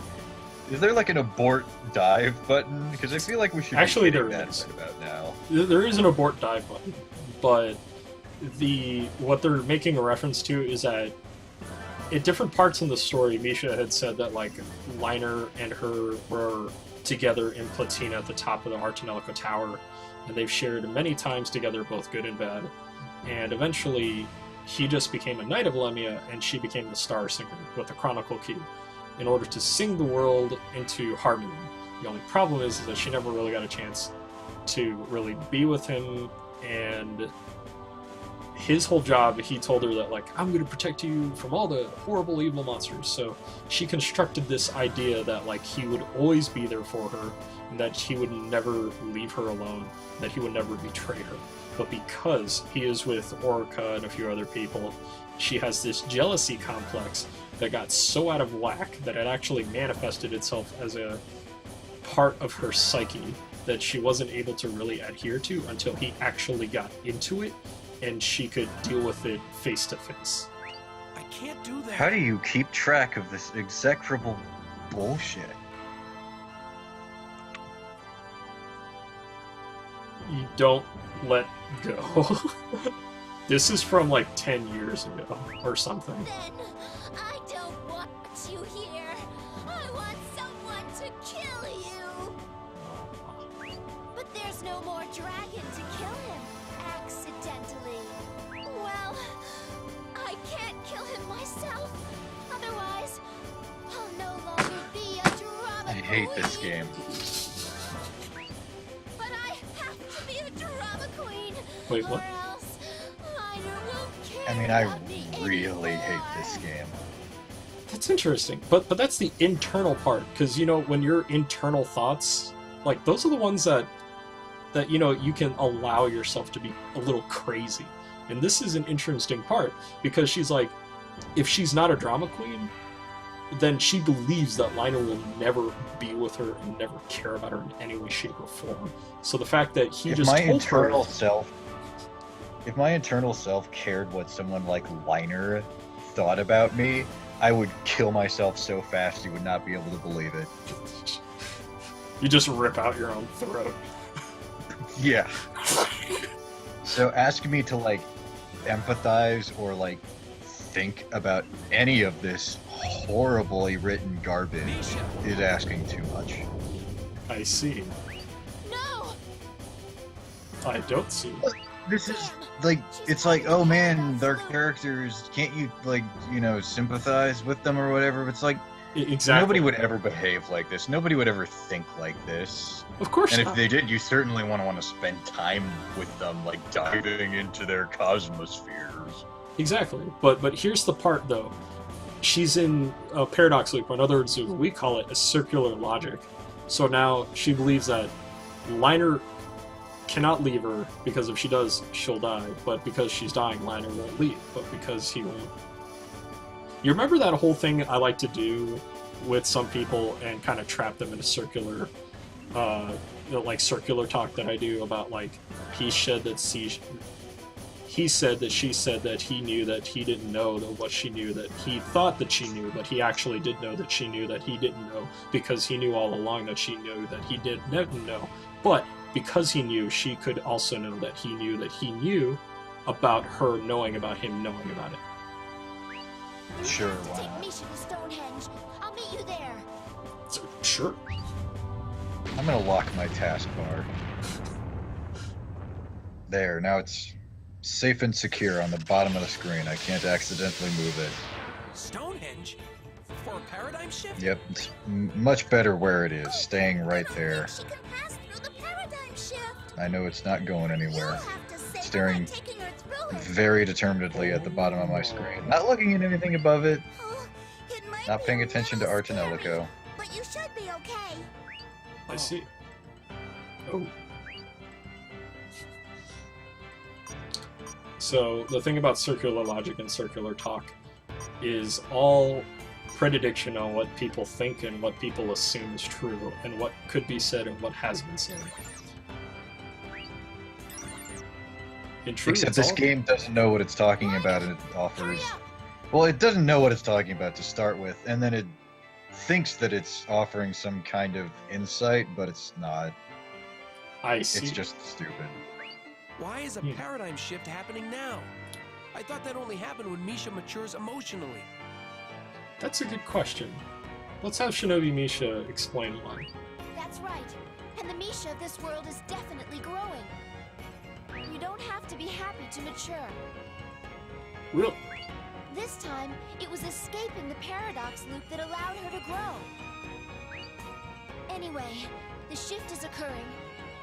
Is there like an abort dive button? Because I feel like we should Actually, be hitting there that is. right about now. There is an abort dive button, but what they're making a reference to is that at different parts in the story, Misha had said that like Liner and her were together in Platina at the top of the Tonelico Tower, and they've shared many times together, both good and bad. And eventually, he just became a knight of Lemia, and she became the Star Singer with the Chronicle Key, in order to sing the world into harmony. The only problem is that she never really got a chance to really be with him, and his whole job, he told her that, like, I'm going to protect you from all the horrible evil monsters. So she constructed this idea that, like, he would always be there for her, and that he would never leave her alone, that he would never betray her. But because he is with Orica and a few other people, she has this jealousy complex that got so out of whack that it actually manifested itself as a part of her psyche that she wasn't able to really adhere to until he actually got into it, and she could deal with it face to face. I can't do that. How do you keep track of this execrable bullshit? You don't let go. This is from like 10 years ago or something. Then I don't want you here. I want someone to kill you. But there's no more dragon to kill him accidentally. Well, I can't kill him myself. Otherwise, I'll no longer be a drama I hate this queen. game. But I have to be a drama queen. Wait, what? Or else Liner won't care I mean, I about me really hate anymore. this game. That's interesting, but that's the internal part, because you know when your internal thoughts, like those are the ones that you know you can allow yourself to be a little crazy, and this is an interesting part because she's like, if she's not a drama queen, then she believes that Liner will never be with her and never care about her in any way, shape, or form. So the fact that he If just my told internal her, self, if my internal self cared what someone like Liner thought about me, I would kill myself so fast you would not be able to believe it. you just rip out your own throat. Yeah. So ask me to like empathize or like think about any of this horribly written garbage Misha. is asking too much. I see. No! I don't see. This is like, it's like, oh man, their characters, can't you like, you know, sympathize with them or whatever? It's like, Exactly. nobody would ever behave like this. Nobody would ever think like this. Of course And not. if they did, you certainly want to spend time with them, like diving into their cosmospheres. Exactly. But here's the part though. She's in a paradox loop, or in other words, we call it a circular logic. So now she believes that Liner cannot leave her because if she does, she'll die. But because she's dying, Liner won't leave. But because he won't. You remember that whole thing I like to do with some people and kind of trap them in a circular, like circular talk that I do about like he said that he said that she said that he knew that he didn't know that what she knew, that he thought that she knew, but he actually did know that she knew that he didn't know, because he knew all along that she knew that he didn't know. But because he knew, she could also know that he knew about her knowing about him knowing about it. You Sure, have to why take not? Misha to Stonehenge. I'll meet you there. So, sure. I'm gonna lock my taskbar. There, now it's safe and secure on the bottom of the screen. I can't accidentally move it. Stonehenge? For a paradigm shift? Yep, it's much better where it is, staying right I don't there. think she can pass through the paradigm shift. I know it's not going You'll anywhere. have to save her Staring by taking her through it. very determinedly at the bottom of my screen. Not looking at anything above it, Oh, it might not be paying a attention to little Artonelico. scary, but you should be okay. I see. Oh. So the thing about circular logic and circular talk is all prediction on what people think and what people assume is true and what could be said and what has been said. In truth, Except it's this all- game doesn't know what it's talking about, and it offers... Well, it doesn't know what it's talking about to start with, and then it thinks that it's offering some kind of insight, but it's not. I see. It's just stupid. Why is a paradigm shift happening now? I thought that only happened when Misha matures emotionally. That's a good question. Let's have Shinobi Misha explain why. That's right. And the Misha of this world is definitely growing. You don't have to be happy to mature. Really? This time, it was escaping the paradox loop that allowed her to grow. Anyway, the shift is occurring.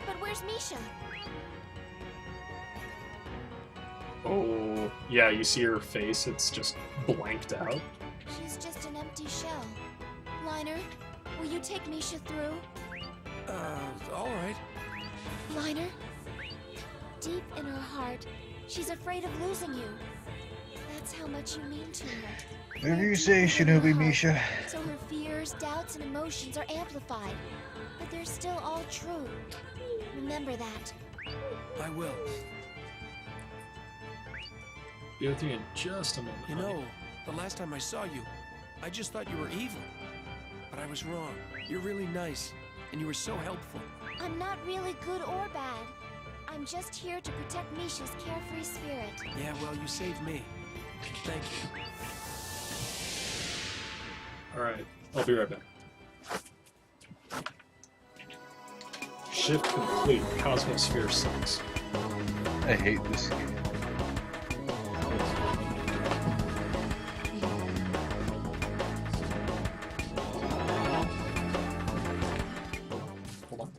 But where's Misha? Oh, yeah, you see her face, it's just blanked out. She's just an empty shell. Liner, will you take Misha through? All right. Liner? Deep in her heart, she's afraid of losing you. That's how much you mean to her. Whatever you say, Shinobi Misha. So her fears, doubts, and emotions are amplified. But they're still all true. Remember that. I will. Be with you in just a moment. You honey. know, the last time I saw you, I just thought you were evil. But I was wrong. You're really nice, and you were so helpful. I'm not really good or bad. I'm just here to protect Misha's carefree spirit. Yeah, well, you saved me. Thank you. Alright, I'll be right back. Shift complete. Cosmosphere 6. I hate this game. Hold on.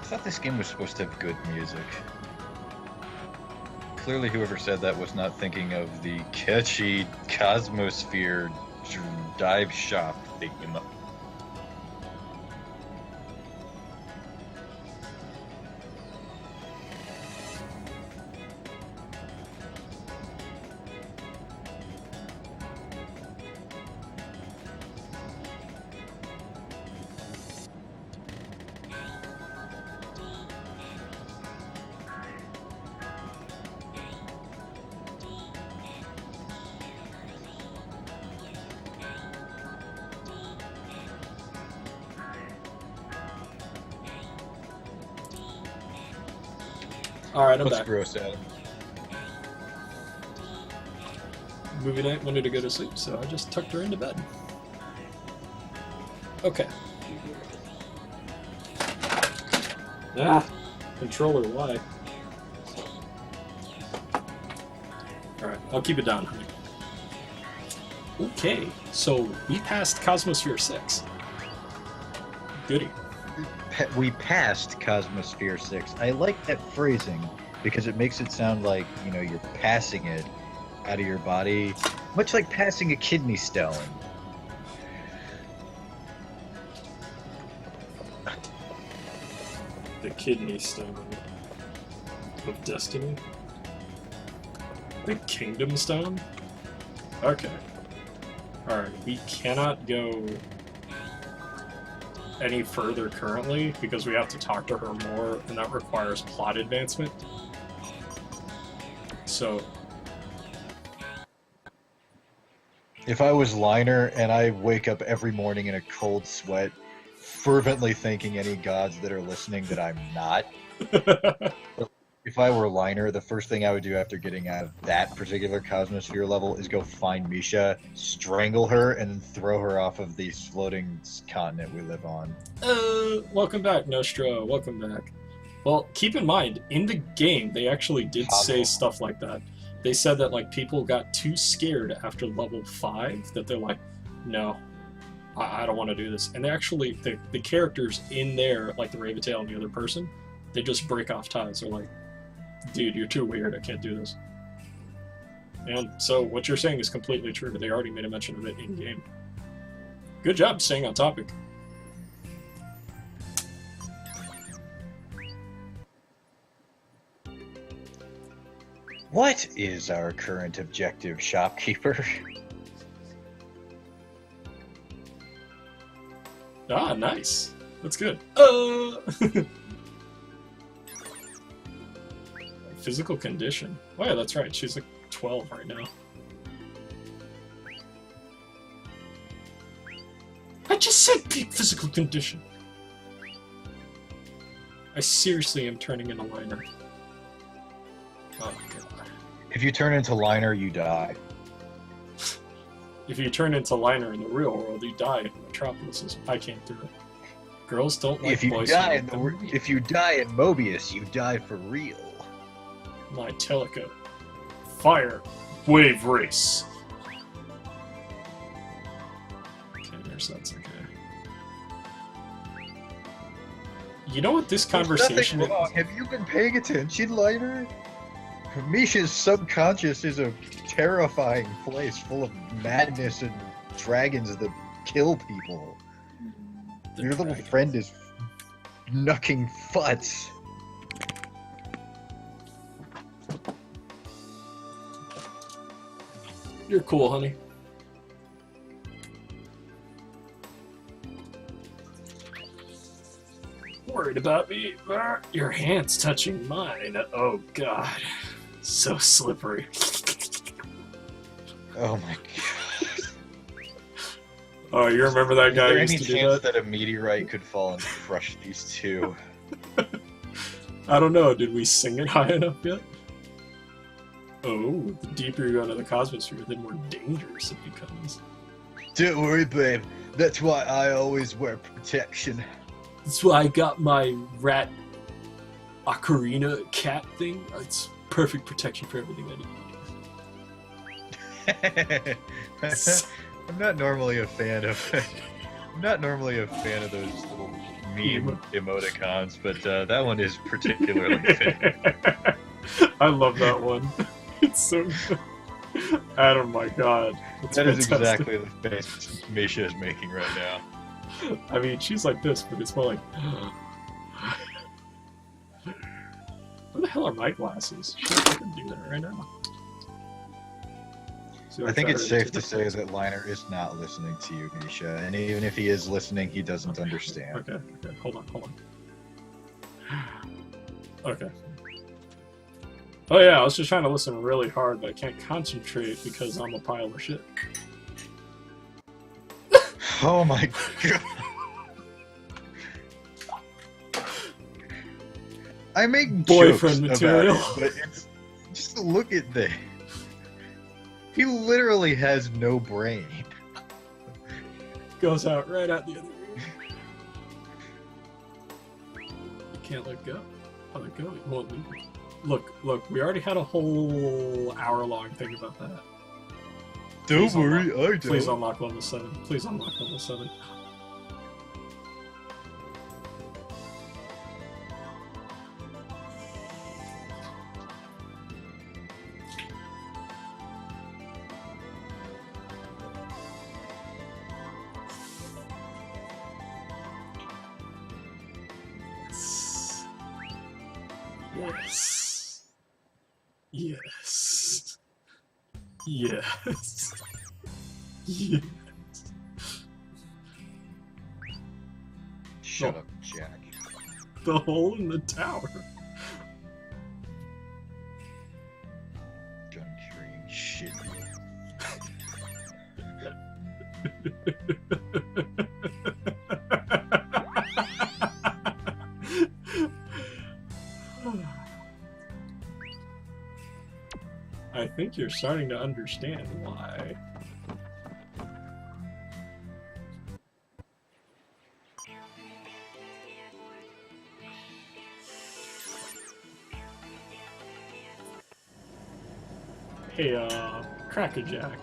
I thought this game was supposed to have good music. Clearly whoever said that was not thinking of the catchy Cosmosphere dive shop theme. Alright, I'm Looks back. gross at him. Movie night, wanted to go to sleep, so I just tucked her into bed. Okay. Ah, controller, why? Alright, I'll keep it down, honey. Okay, so we passed Cosmosphere 6. Goody. We passed Cosmosphere 6. I like that phrasing because it makes it sound like, you know, you're passing it out of your body, much like passing a kidney stone. The kidney stone of destiny? The kingdom stone? Okay. Alright, we cannot go any further currently because we have to talk to her more, and that requires plot advancement. So, If I was Liner and I wake up every morning in a cold sweat, fervently thanking any gods that are listening that I'm not, if I were Liner, the first thing I would do after getting out of that particular Cosmosphere level is go find Misha, strangle her, and then throw her off of the floating continent we live on. welcome back, Nostra. Welcome back. Well, keep in mind, in the game, they actually did say stuff like that. They said that like people got too scared after level 5 that they're like, no, I don't want to do this. And they actually, the characters in there, like the Raventail and the other person, they just break off ties. They're like, dude, you're too weird. I can't do this. And so what you're saying is completely true. They already made a mention of it in game. Good job staying on topic. What is our current objective, shopkeeper? Ah, nice. That's good. Physical condition. Oh yeah, that's right. She's like 12 right now. I just said peak physical condition. I seriously am turning into Liner. Oh god. If you turn into Liner, you die. If you turn into Liner in the real world, you die in Metropolis. I can't do it. Girls don't like If you boys. die if you die in Mobius, you die for real. My Telico. Fire. Wave race. Okay, that's okay. You know what this conversation Nothing wrong. Have you been paying attention, Liner? Misha's subconscious is a terrifying place full of madness and dragons that kill people. Your little friend is knucking futz. You're cool, honey. Worried about me? Your hand's touching mine. Oh god. So slippery. Oh my god. Oh, you remember that guy Is who there used any to do chance that? that a meteorite could fall and crush these two? I don't know. Did we sing it high enough yet? Oh, the deeper you go into the cosmosphere, the more dangerous it becomes. Don't worry, babe. That's why I always wear protection. That's why I got my rat ocarina cat thing. It's perfect protection for everything I need. I'm not normally a fan of. I'm not normally a fan of those little meme emoticons, but that one is particularly fit. I love that one. It's so good. Adam, my god. That's That is fantastic. exactly the face Misha is making right now. I mean, she's like this, but it's more like. Where the hell are my glasses? Should I fucking do that right now? So I think try it's to safe do to this. say that Liner is not listening to you, Misha, and even if he is listening, he doesn't understand. Okay, hold on. Okay. Oh yeah, I was just trying to listen really hard, but I can't concentrate because I'm a pile of shit. Oh my god. I make Boyfriend jokes material. about it, but it's just look at this. He literally has no brain. Goes out right out the other room. You can't let go. I'll let go. It won't leave me. Look, we already had a whole hour-long thing about that. Don't Please worry, unlock- I don't. Please unlock level 7. Please unlock level 7. Yes. Yes. Yes. Yes. Shut up, Jack. The hole in the tower. Gun carrying shit. I think you're starting to understand why. Hey, Crackerjack.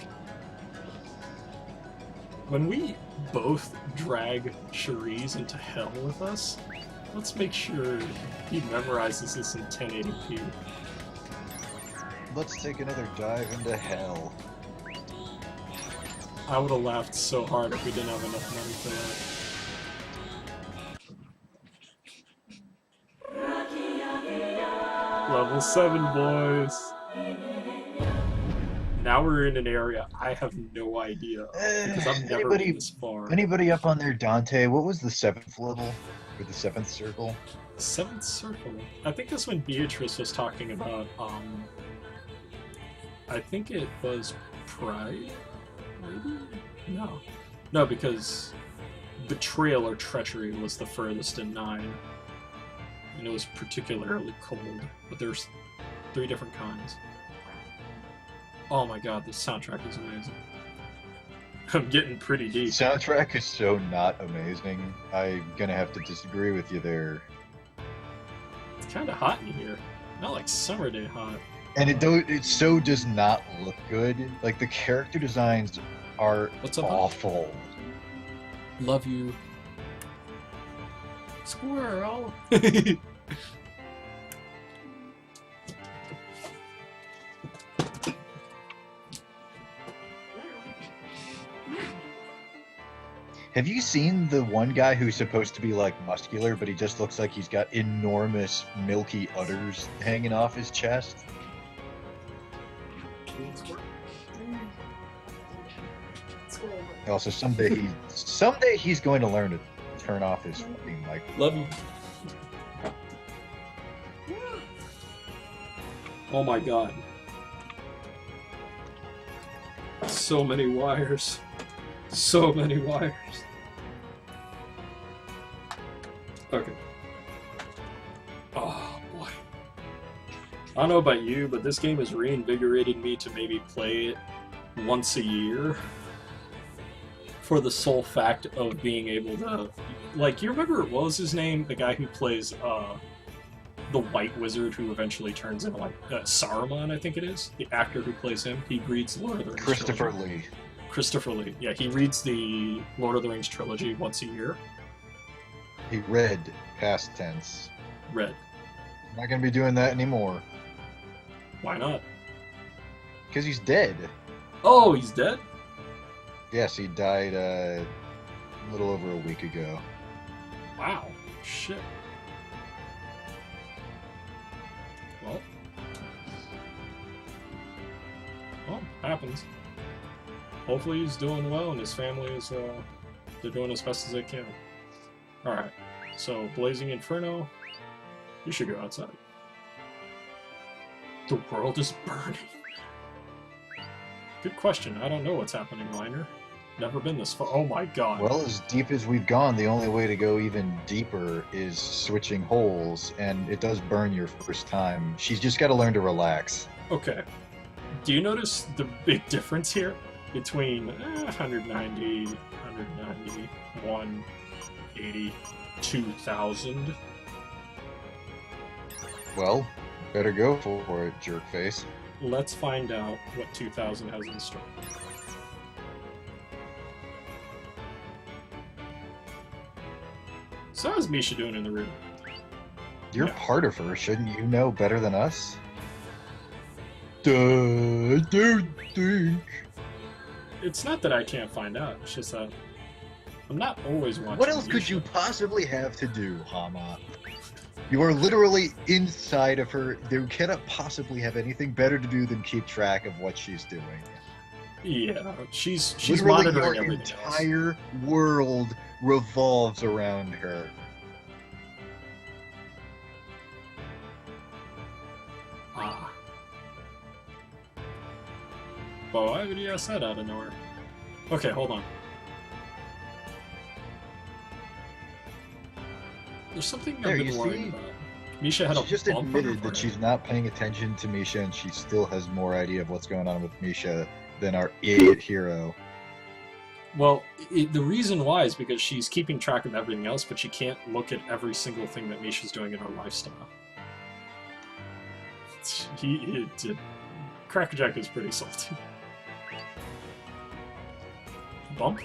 When we both drag Cherise into hell with us, let's make sure he memorizes this in 1080p. Let's take another dive into hell. I would have laughed so hard if we didn't have enough money for that. Level 7, boys. Now we're in an area I have no idea because I've never been this far. Anybody up on their Dante? What was the 7th level? Or the 7th circle? 7th circle. I think that's when Beatrice was talking about, I think it was Pride? Maybe? No. No, because Betrayal or Treachery was the furthest in 9. And it was particularly cold. But there's 3 different kinds. Oh my god, this soundtrack is amazing. I'm getting pretty deep. Soundtrack is so not amazing. I'm gonna have to disagree with you there. It's kind of hot in here. Not like summer day hot. And it so does not look good. Like, the character designs are What's up, awful. Love you. Squirrel! Have you seen the one guy who's supposed to be, like, muscular, but he just looks like he's got enormous milky udders hanging off his chest? Also, someday he's going to learn to turn off his fucking mic. Love you. Oh my god. So many wires. So many wires. Okay. Oh boy. I don't know about you, but this game has reinvigorated me to maybe play it once a year. For the sole fact of being able to... Like, you remember, what was his name? The guy who plays, the White Wizard who eventually turns into, like, Saruman, I think it is? The actor who plays him. He reads Lord of the Rings Christopher trilogy. Lee. Christopher Lee. Yeah, he reads the Lord of the Rings trilogy once a year. He read past tense. Read. Not gonna be doing that anymore. Why not? Because he's dead. Oh, he's dead? Yes, he died a little over a week ago. Wow. Shit. Well, happens. Hopefully he's doing well and his family is, they're doing as best as they can. Alright, so Blazing Inferno, you should go outside. The world is burning. Good question, I don't know what's happening, Liner. Never been this far. Oh my god. Well, as deep as we've gone, the only way to go even deeper is switching holes, and it does burn your first time. She's just got to learn to relax. Okay. Do you notice the big difference here between 190, 190, 180, 2,000? Well, better go for it, jerkface. Let's find out what 2,000 has in store. So how's Misha doing in the room? You're Yeah. part of her, shouldn't you know better than us? I don't think. It's not that I can't find out, it's just that I'm not always watching. What else could Misha. you possibly have to do, Hama? You are literally inside of her. There cannot possibly have anything better to do than keep track of what she's doing. Yeah, she's Literally, monitoring your everything else. entire world revolves around her. Ah. Well, why would you ask that out of nowhere? Okay, hold on. There's something There, I've you been worried see? about. Misha had She a just bump on her admitted that brain. she's not paying attention to Misha, and she still has more idea of what's going on with Misha than our idiot hero. Well, the reason why is because she's keeping track of everything else, but she can't look at every single thing that Misha's doing in her lifestyle. Crackerjack is pretty salty. Bump?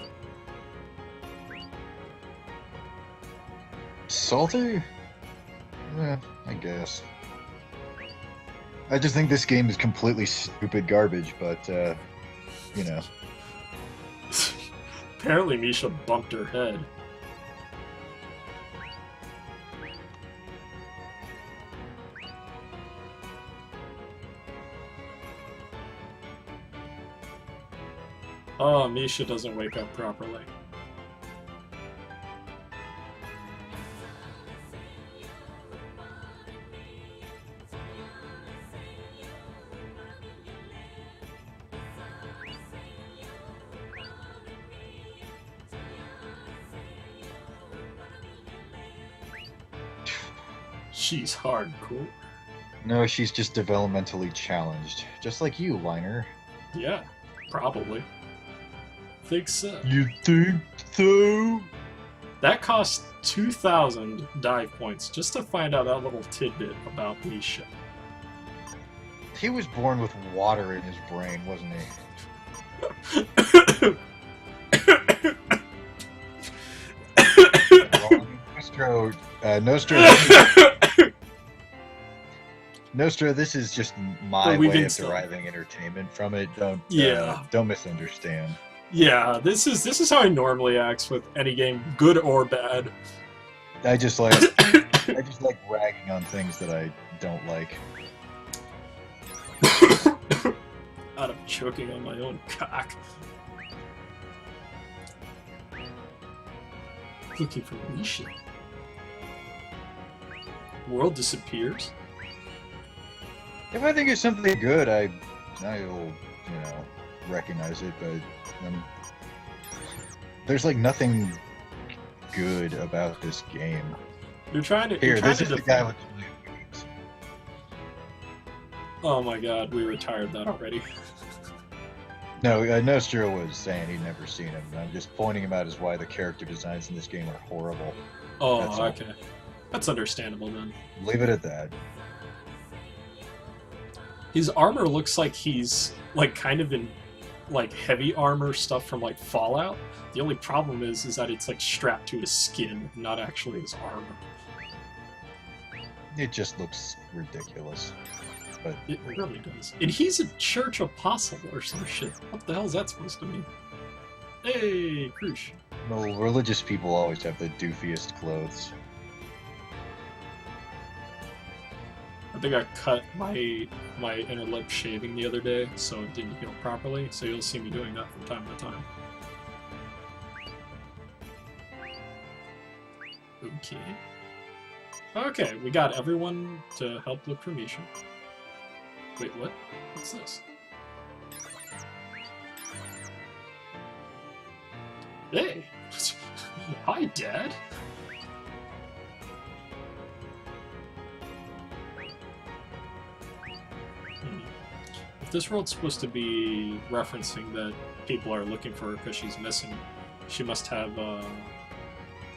Salty? I guess. I just think this game is completely stupid garbage, but, you know. Apparently Misha bumped her head. Oh, Misha doesn't wake up properly. She's hardcore. No, she's just developmentally challenged. Just like you, Liner. Yeah, probably. Think so. You think so? That cost 2,000 dive points just to find out that little tidbit about Misha. He was born with water in his brain, wasn't he? Nostro, this is just my way of deriving entertainment from it. Don't misunderstand. Yeah, this is how he normally acts with any game, good or bad. I just like ragging on things that I don't like. Out of choking on my own cock. Looking for Misha. World disappears. If I think it's something good, I'll recognize it. But there's like nothing good about this game. You're trying to. Here, this is the guy with. Oh my god, we retired that already. No, Nostro was saying he'd never seen him. I'm just pointing him out as why the character designs in this game are horrible. Oh, okay. That's understandable then. Leave it at that. His armor looks like he's like kind of in like heavy armor stuff from like Fallout. The only problem is that it's like strapped to his skin, not actually his armor. It just looks ridiculous. But it really does. And he's a church apostle or some shit. What the hell is that supposed to mean? Hey, Krush. Well, religious people always have the doofiest clothes. I think I cut my inner lip shaving the other day, so it didn't heal properly, so you'll see me doing that from time to time. Okay. Okay, we got everyone to help look for Misha. Wait, what? What's this? Hey! Hi, Dad! If this world's supposed to be referencing that people are looking for her because she's missing, she must have,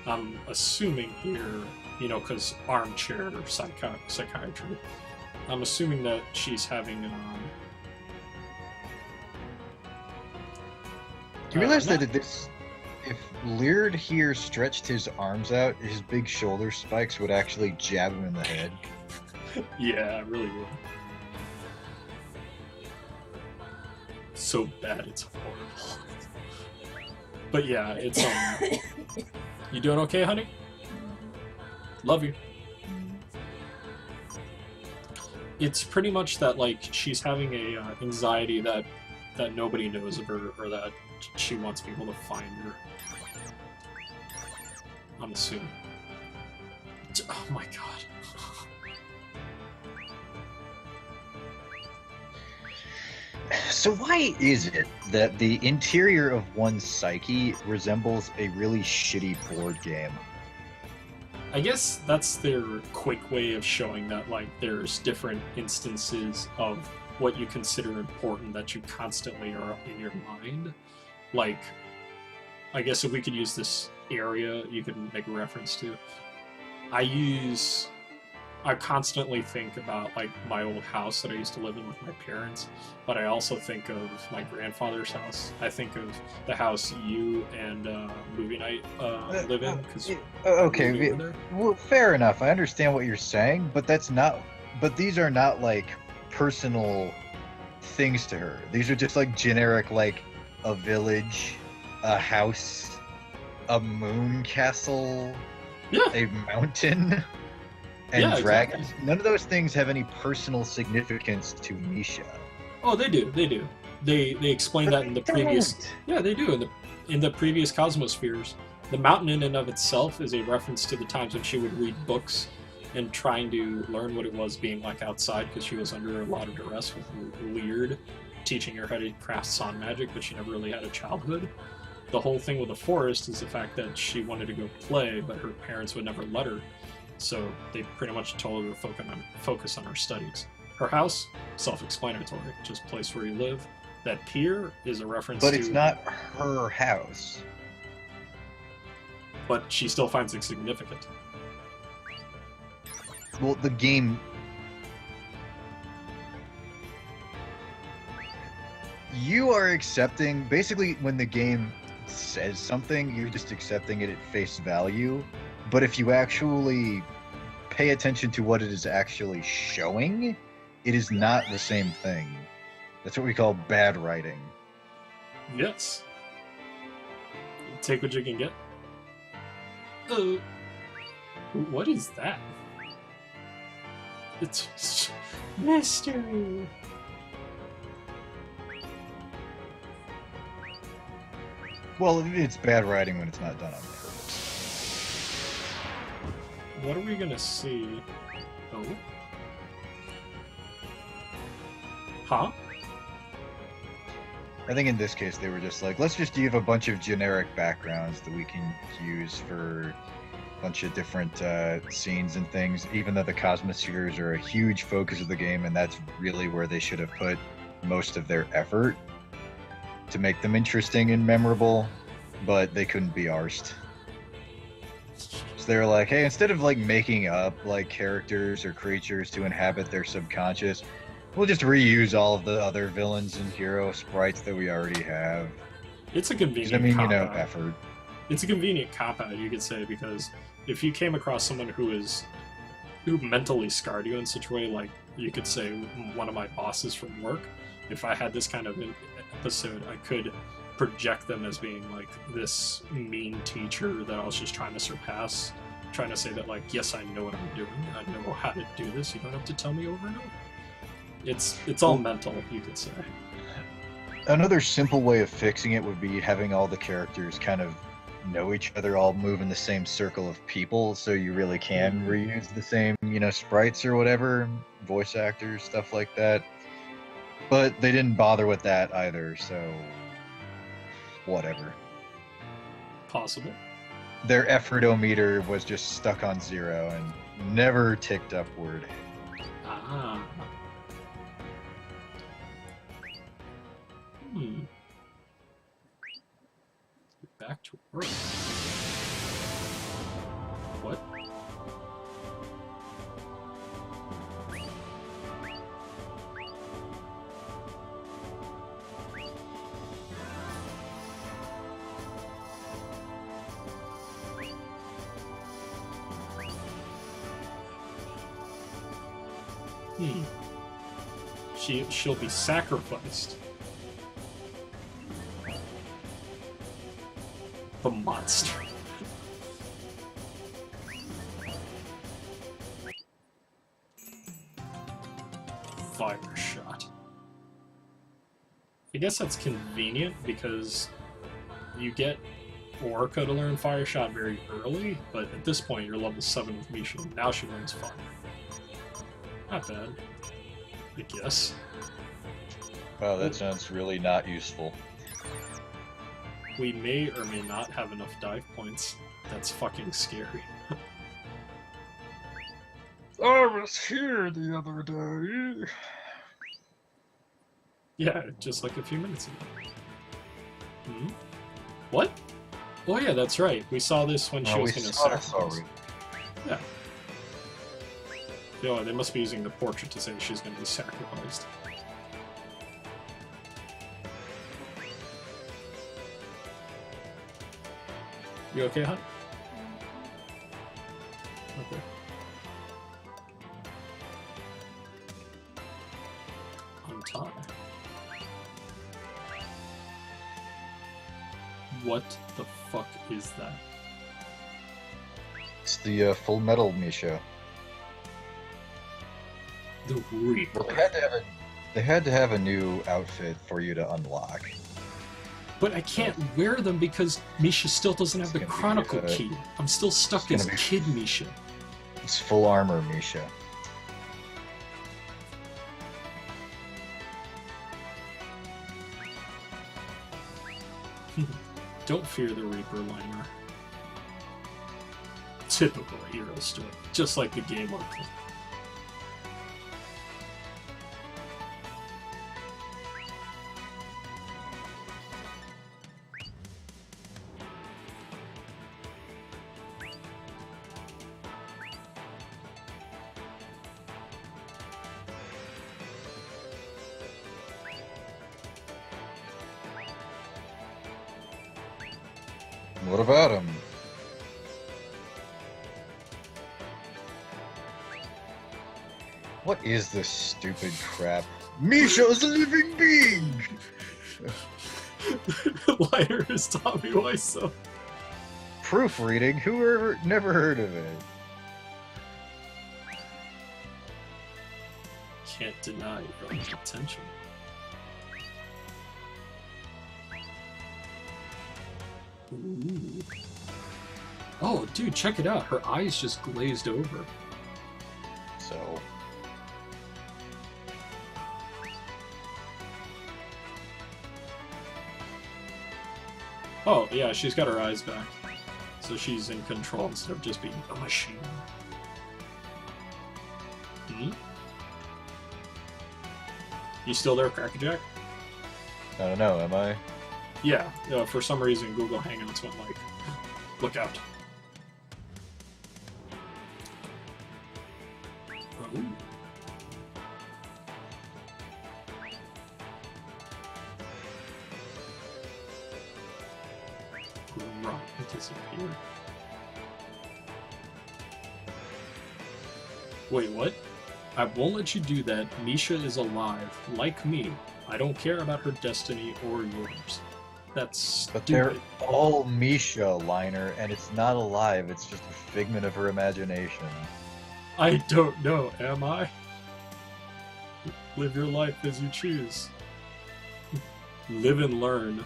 I'm assuming here, you know, because armchair psychiatry, I'm assuming that she's having, Do you realize that if Leard here stretched his arms out, his big shoulder spikes would actually jab him in the head? Yeah, it really would. So bad, it's horrible. But yeah, it's You doing okay, honey? Love you. It's pretty much that like she's having a anxiety that nobody knows of her, or that she wants people to find her. I'm assuming. Oh my god. So why is it that the interior of one's psyche resembles a really shitty board game? I guess that's their quick way of showing that, like, there's different instances of what you consider important that you constantly are in your mind. Like, I guess if we could use this area, you could make a reference to. I use I constantly think about like my old house that I used to live in with my parents, but I also think of my grandfather's house. I think of the house you and movie night live in because Okay, well, fair enough. I understand what you're saying, but that's not. But these are not like personal things to her. These are just like generic, like a village, a house, a moon castle, Yeah. a mountain, and Yeah, dragons. exactly. None of those things have any personal significance to Misha. Oh, they do. They do. They explain that in the previous. Yeah, they do in the previous Cosmospheres. The mountain in and of itself is a reference to the times when she would read books and trying to learn what it was being like outside because she was under a lot of duress with Weird teaching her how to craft song magic, but she never really had a childhood. The whole thing with the forest is the fact that she wanted to go play, but her parents would never let her. So they pretty much told her to focus on her studies. Her house, self-explanatory, just a place where you live. That pier is a reference to... But it's not her house. But she still finds it significant. Well, the game... You are accepting... Basically, when the game says something, you're just accepting it at face value. But if you actually pay attention to what it is actually showing, it is not the same thing. That's what we call bad writing. Yes. Take what you can get. Oh. What is that? It's mystery. Well, it's bad writing when it's not done on purpose. What are we gonna see? Oh. Huh? I think in this case they were just like, let's just give a bunch of generic backgrounds that we can use for a bunch of different scenes and things, even though the Cosmospheres are a huge focus of the game, and that's really where they should have put most of their effort to make them interesting and memorable, but they couldn't be arsed. So they were like, hey, instead of like making up like characters or creatures to inhabit their subconscious, we'll just reuse all of the other villains and hero sprites that we already have. It's a convenient I mean, you know, cop-out. effort. It's a convenient cop-out, you could say, because if you came across someone who mentally scarred you in such a way, like you could say one of my bosses from work, if I had this kind of episode, I could project them as being like this mean teacher that I was just trying to surpass, trying to say that like, yes, I know what I'm doing, I know how to do this, you don't have to tell me over and over. It's all mental, you could say. Another simple way of fixing it would be having all the characters kind of know each other, all move in the same circle of people, so you really can reuse the same, you know, sprites or whatever, voice actors, stuff like that. But they didn't bother with that either, so whatever. Possible. Their effortometer was just stuck on 0 and never ticked upward. Ah. Get back to work. What? She'll be sacrificed. The monster. Fire shot. I guess that's convenient because you get Orca to learn fire shot very early, but at this point you're level 7 with Misha. Now she learns fire. Not bad, I guess. Wow, that sounds really not useful. We may or may not have enough dive points. That's fucking scary. I was here the other day. Yeah, just like a few minutes ago. Hmm? What? Oh yeah, that's right. We saw this when she was going to sacrifice. already. Yeah. Yo, they must be using the portrait to say she's gonna be sacrificed. You okay, hon? Okay. Untie. What the fuck is that? It's the Full Metal Misha. The Reaper. Well, they had to have a new outfit for you to unlock. But I can't wear them because Misha still doesn't have the It's gonna be, Chronicle key. I'm still stuck it's as gonna be- Kid Misha. It's full armor Misha. Don't fear the Reaper liner. Typical hero story, just like the game arc. What about him? What is this stupid crap? Misha is a living being! Liner has taught me why so. Proofreading? Who ever never heard of it? Can't deny your potential. Ooh. Oh, dude, check it out. Her eyes just glazed over. So, Oh, yeah, she's got her eyes back. So she's in control instead of just being a machine. Hmm? You still there, Crackerjack? I don't know, am I? Yeah, for some reason Google Hangouts went like, look out. Oh. Right, it disappeared. Wait, what? I won't let you do that. Misha is alive, like me. I don't care about her destiny or yours. That's But stupid. they're all Misha, Liner, and it's not alive, it's just a figment of her imagination. I don't know, am I? Live your life as you choose. Live and learn.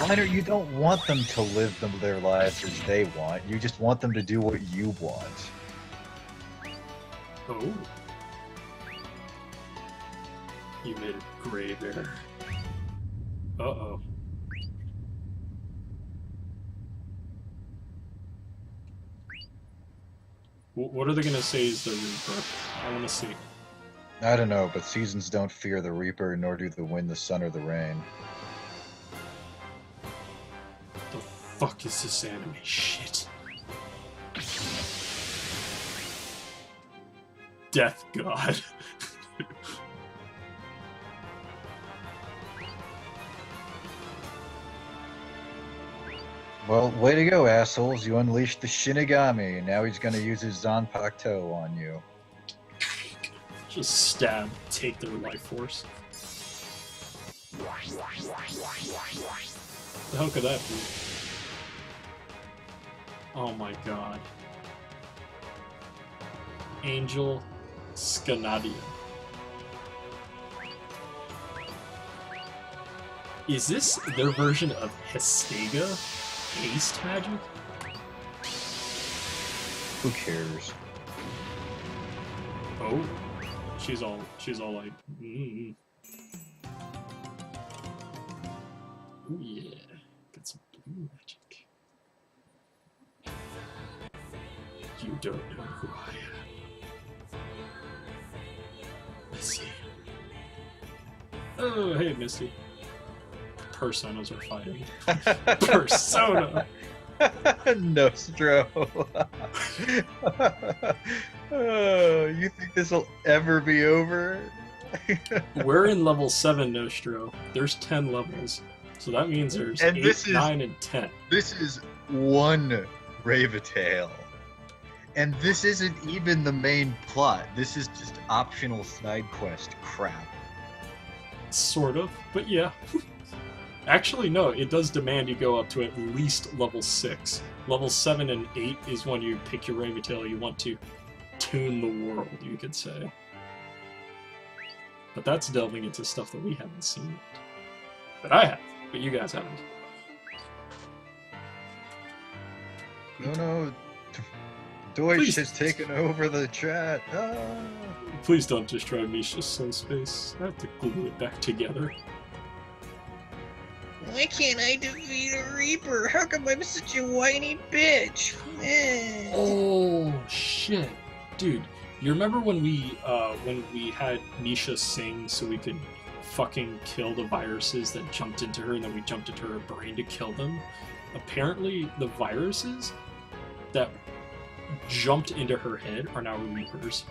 Liner, you don't want them to live their lives as they want, you just want them to do what you want. Oh. You made it gray there. Uh-oh. What are they gonna say is the Reaper? I wanna see. I don't know, but seasons don't fear the Reaper, nor do the wind, the sun, or the rain. The fuck is this anime shit? Death God. Well, way to go, assholes. You unleashed the Shinigami, and now he's gonna use his Zanpakuto on you. Just stab, take their life force. The hell could that be? Oh my god. Angel Scanadia. Is this their version of Hestega? Haste magic? Who cares? Oh. She's all like, Oh yeah. Got some blue magic. You don't know who I am. Let's see. Oh, hey, Misty. Personas are fighting. Persona! Nostro. Oh, you think this will ever be over? We're in level 7, Nostro. There's 10 levels. So that means there's And 8, this is- 9, and 10. This is one Ravatail. And this isn't even the main plot. This is just optional side quest crap. Sort of, but yeah. Actually, no, it does demand you go up to at least level 6. Level 7 and 8 is when you pick your Ravatail you want to tune the world, you could say. But that's delving into stuff that we haven't seen yet. That I have, but you guys haven't. No. Deutsch Please. has taken over the chat. Ah. Please don't destroy Misha's soul space. I have to glue it back together. Why can't I defeat a Reaper? How come I'm such a whiny bitch? Oh shit, dude! You remember when we had Misha sing so we could fucking kill the viruses that jumped into her, and then we jumped into her brain to kill them? Apparently, the viruses that jumped into her head are now Reapers.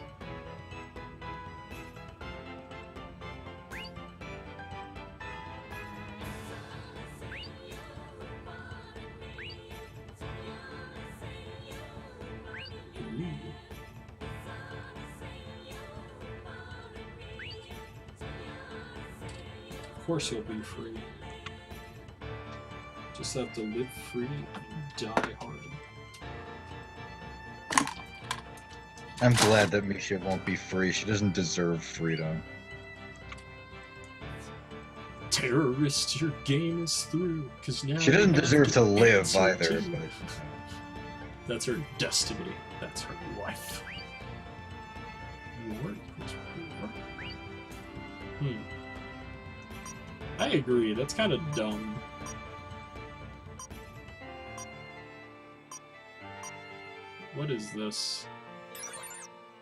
Of course you'll be free. Just have to live free and die hard. I'm glad that Misha won't be free. She doesn't deserve freedom. Terrorist, your game is through. Cause now She doesn't you have deserve to live answer either. to- But... That's her destiny. That's her life. War equals war. I agree. That's kind of dumb. What is this?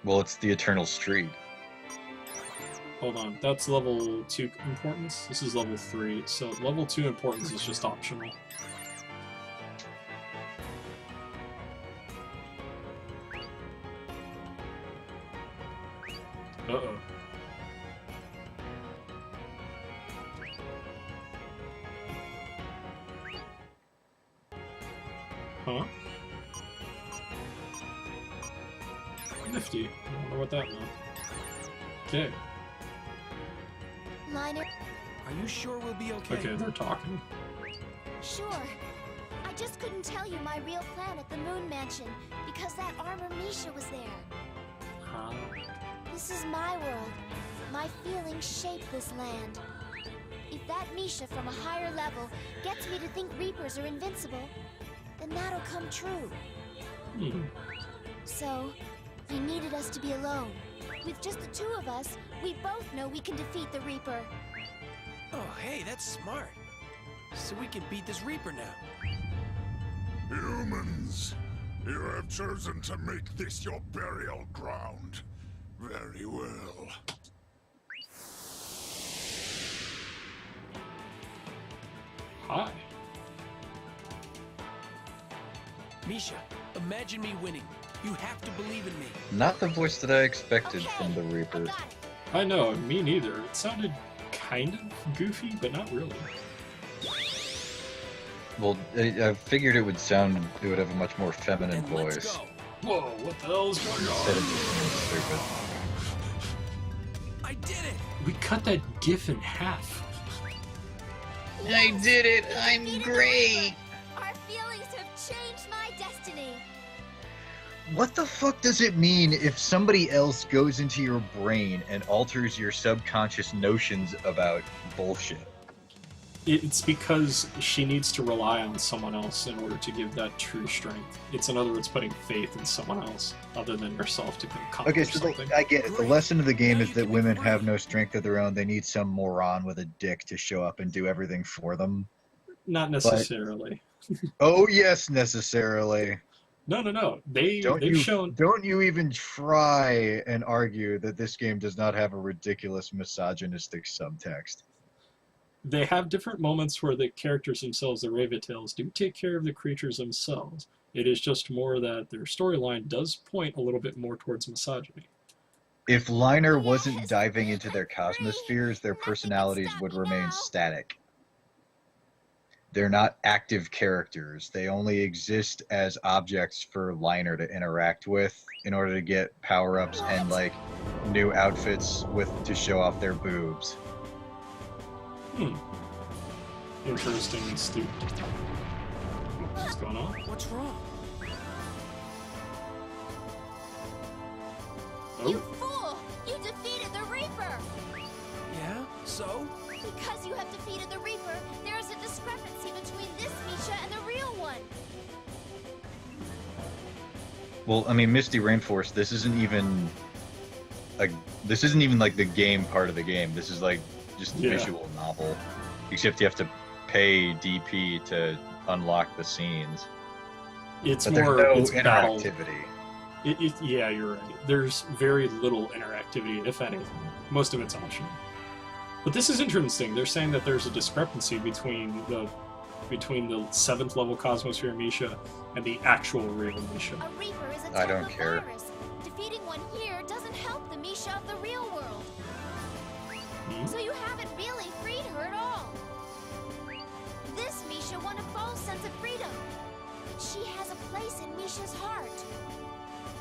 Well, it's the Eternal Street. Hold on. That's level 2 importance. This is level 3. So level 2 importance is just optional. Uh-oh. Huh? Nifty. I wonder what that meant. Okay. Liner, Are you sure we'll be okay? Okay, they're talking. sure. I just couldn't tell you my real plan at the Moon Mansion because that armor Misha was there. Huh? This is my world. My feelings shape this land. If that Misha from a higher level gets me to think Reapers are invincible, then that'll come true. So, he needed us to be alone. With just the two of us, we both know we can defeat the Reaper. Oh, hey, that's smart. So we can beat this Reaper now. Humans, you have chosen to make this your burial ground. Very well. Hi. Misha, imagine me winning. You have to believe in me. Not the voice that I expected Okay, from the I Reaper. got it. I know, me neither. It sounded kind of goofy, but not really. Well, I figured it would have a much more feminine And let's voice. go. Whoa, what the hell is going Instead of on? just being stupid. I did it! We cut that GIF in half. I did it! I'm Defeated the great! Reaper. Our feelings have changed my destiny. What the fuck does it mean if somebody else goes into your brain and alters your subconscious notions about bullshit? It's because she needs to rely on someone else in order to give that true strength. It's, in other words, putting faith in someone else other than herself to accomplish Okay, so something. I get it. The lesson of the game is that women have no strength of their own. They need some moron with a dick to show up and do everything for them. Not necessarily. Oh yes, necessarily. No. They've you, shown. Don't you even try and argue that this game does not have a ridiculous misogynistic subtext. they have different moments where the characters themselves, the Raventails, do take care of the creatures themselves. It is just more that their storyline does point a little bit more towards misogyny. If Liner wasn't Yes, diving into their I'm free. cosmospheres, their Nothing can personalities stop would me remain now. static. They're not active characters. They only exist as objects for Liner to interact with in order to get power-ups and like new outfits to show off their boobs. Interesting and stupid. What's going on? What's wrong? You Oh, fool! You defeated the Reaper! Yeah? So? Because you have defeated the Reaper, there is a discrepancy between this Misha and the real one. Well, I mean, Misty Rainforest. This isn't even like the game part of the game. This is like just a Yeah. visual novel, except you have to pay DP to unlock the scenes. it's But more there's it's no battle. interactivity. Yeah, you're right. There's very little interactivity, if anything. Most of it's optional. But this is interesting. They're saying that there's a discrepancy between the 7th level Cosmosphere Misha and the actual real Misha. A Reaper is a I type don't of care. virus. Defeating one here doesn't help the Misha of the real world. Hmm? So you haven't really freed her at all. This Misha won a false sense of freedom. She has a place in Misha's heart.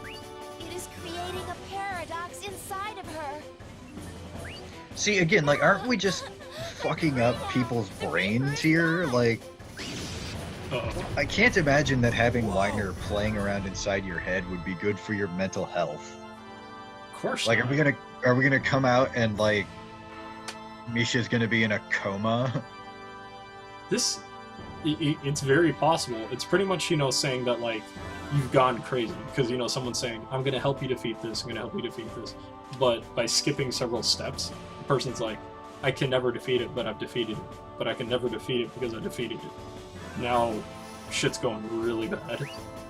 It is creating a paradox inside of her. See, again, like, aren't we just fucking up people's brains here? Like, Uh-oh. I can't imagine that having Liner playing around inside your head would be good for your mental health. Of course Like, not. are we gonna come out and like Misha's gonna be in a coma? It's very possible. It's pretty much, saying that, like, you've gone crazy. Because, someone's saying, I'm going to help you defeat this, I'm going to help you defeat this. But by skipping several steps, the person's like, I can never defeat it, but I've defeated it. But I can never defeat it because I defeated it. Now, shit's going really bad.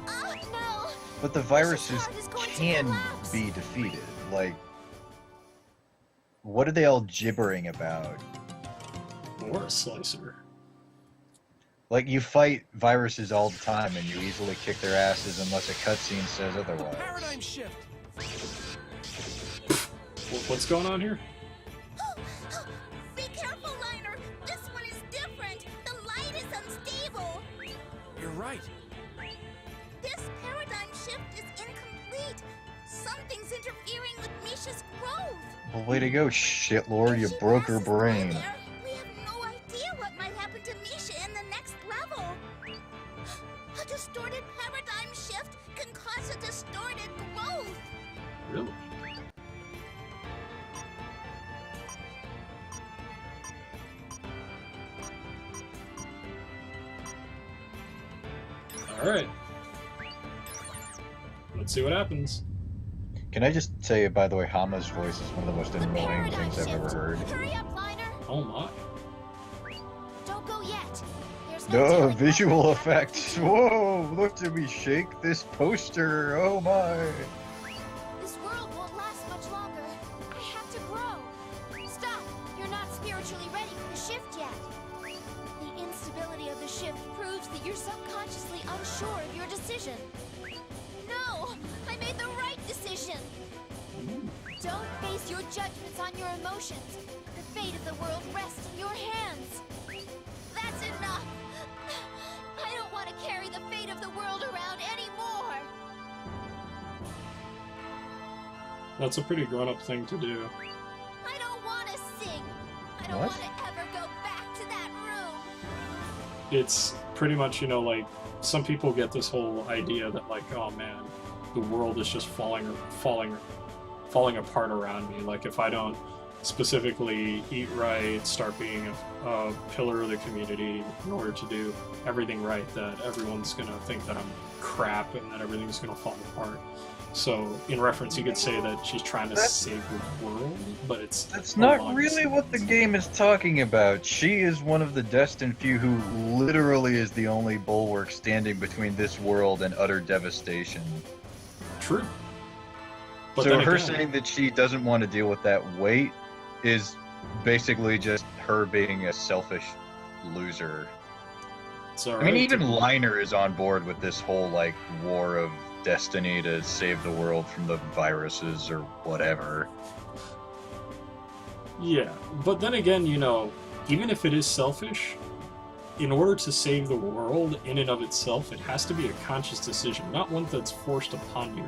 No! But the viruses Misha's heart is going to can collapse. be defeated. Like, what are they all gibbering about? Or a slicer. Like, you fight viruses all the time and you easily kick their asses unless a cutscene says otherwise. Paradigm shift. What's going on here? Be careful, Liner! This one is different! The light is unstable! You're right. This paradigm shift is incomplete! Something's interfering with Misha's growth! Well, way to go, shitlord, you If she broke her passes by brain. there, we have no idea what might happen to Misha in the next level! A distorted paradigm shift can cause a distorted growth! Really? Alright. Let's see what happens. Can I just say, by the way, Hama's voice is one of the most The annoying paradigm things I've shift! ever heard. Hurry up, Liner! Oh my. Don't go yet! There's No, telling what visual will happen effects. Whoa, look at me shake this poster. Oh my. This world won't last much longer. I have to grow. Stop! You're not spiritually ready for the shift yet. The instability of the shift proves that you're subconsciously unsure of your decision. No! I made the right decision! Don't base your judgments on your emotions. The fate of the world rests in your hands. That's enough! I don't want to carry the fate of the world around anymore! That's a pretty grown-up thing to do. I don't want to sing. I don't What? want to ever go back to that room. It's pretty much, like, some people get this whole idea that, like, oh man, the world is just falling apart around me. Like, if I don't specifically eat right, start being a pillar of the community in order to do everything right, that everyone's gonna think that I'm crap and that everything's gonna fall apart. So, in reference, you could say that she's trying to save the world, but it's That's a not long really what the sentence. game is talking about. She is one of the destined few who literally is the only bulwark standing between this world and utter devastation. True. But So then her again, saying that she doesn't want to deal with that weight is basically just her being a selfish loser. It's all I mean, right even to- Liner is on board with this whole like war of destiny to save the world from the viruses or whatever. Yeah, but then again, you know, even if it is selfish, in order to save the world in and of itself, it has to be a conscious decision, not one that's forced upon you.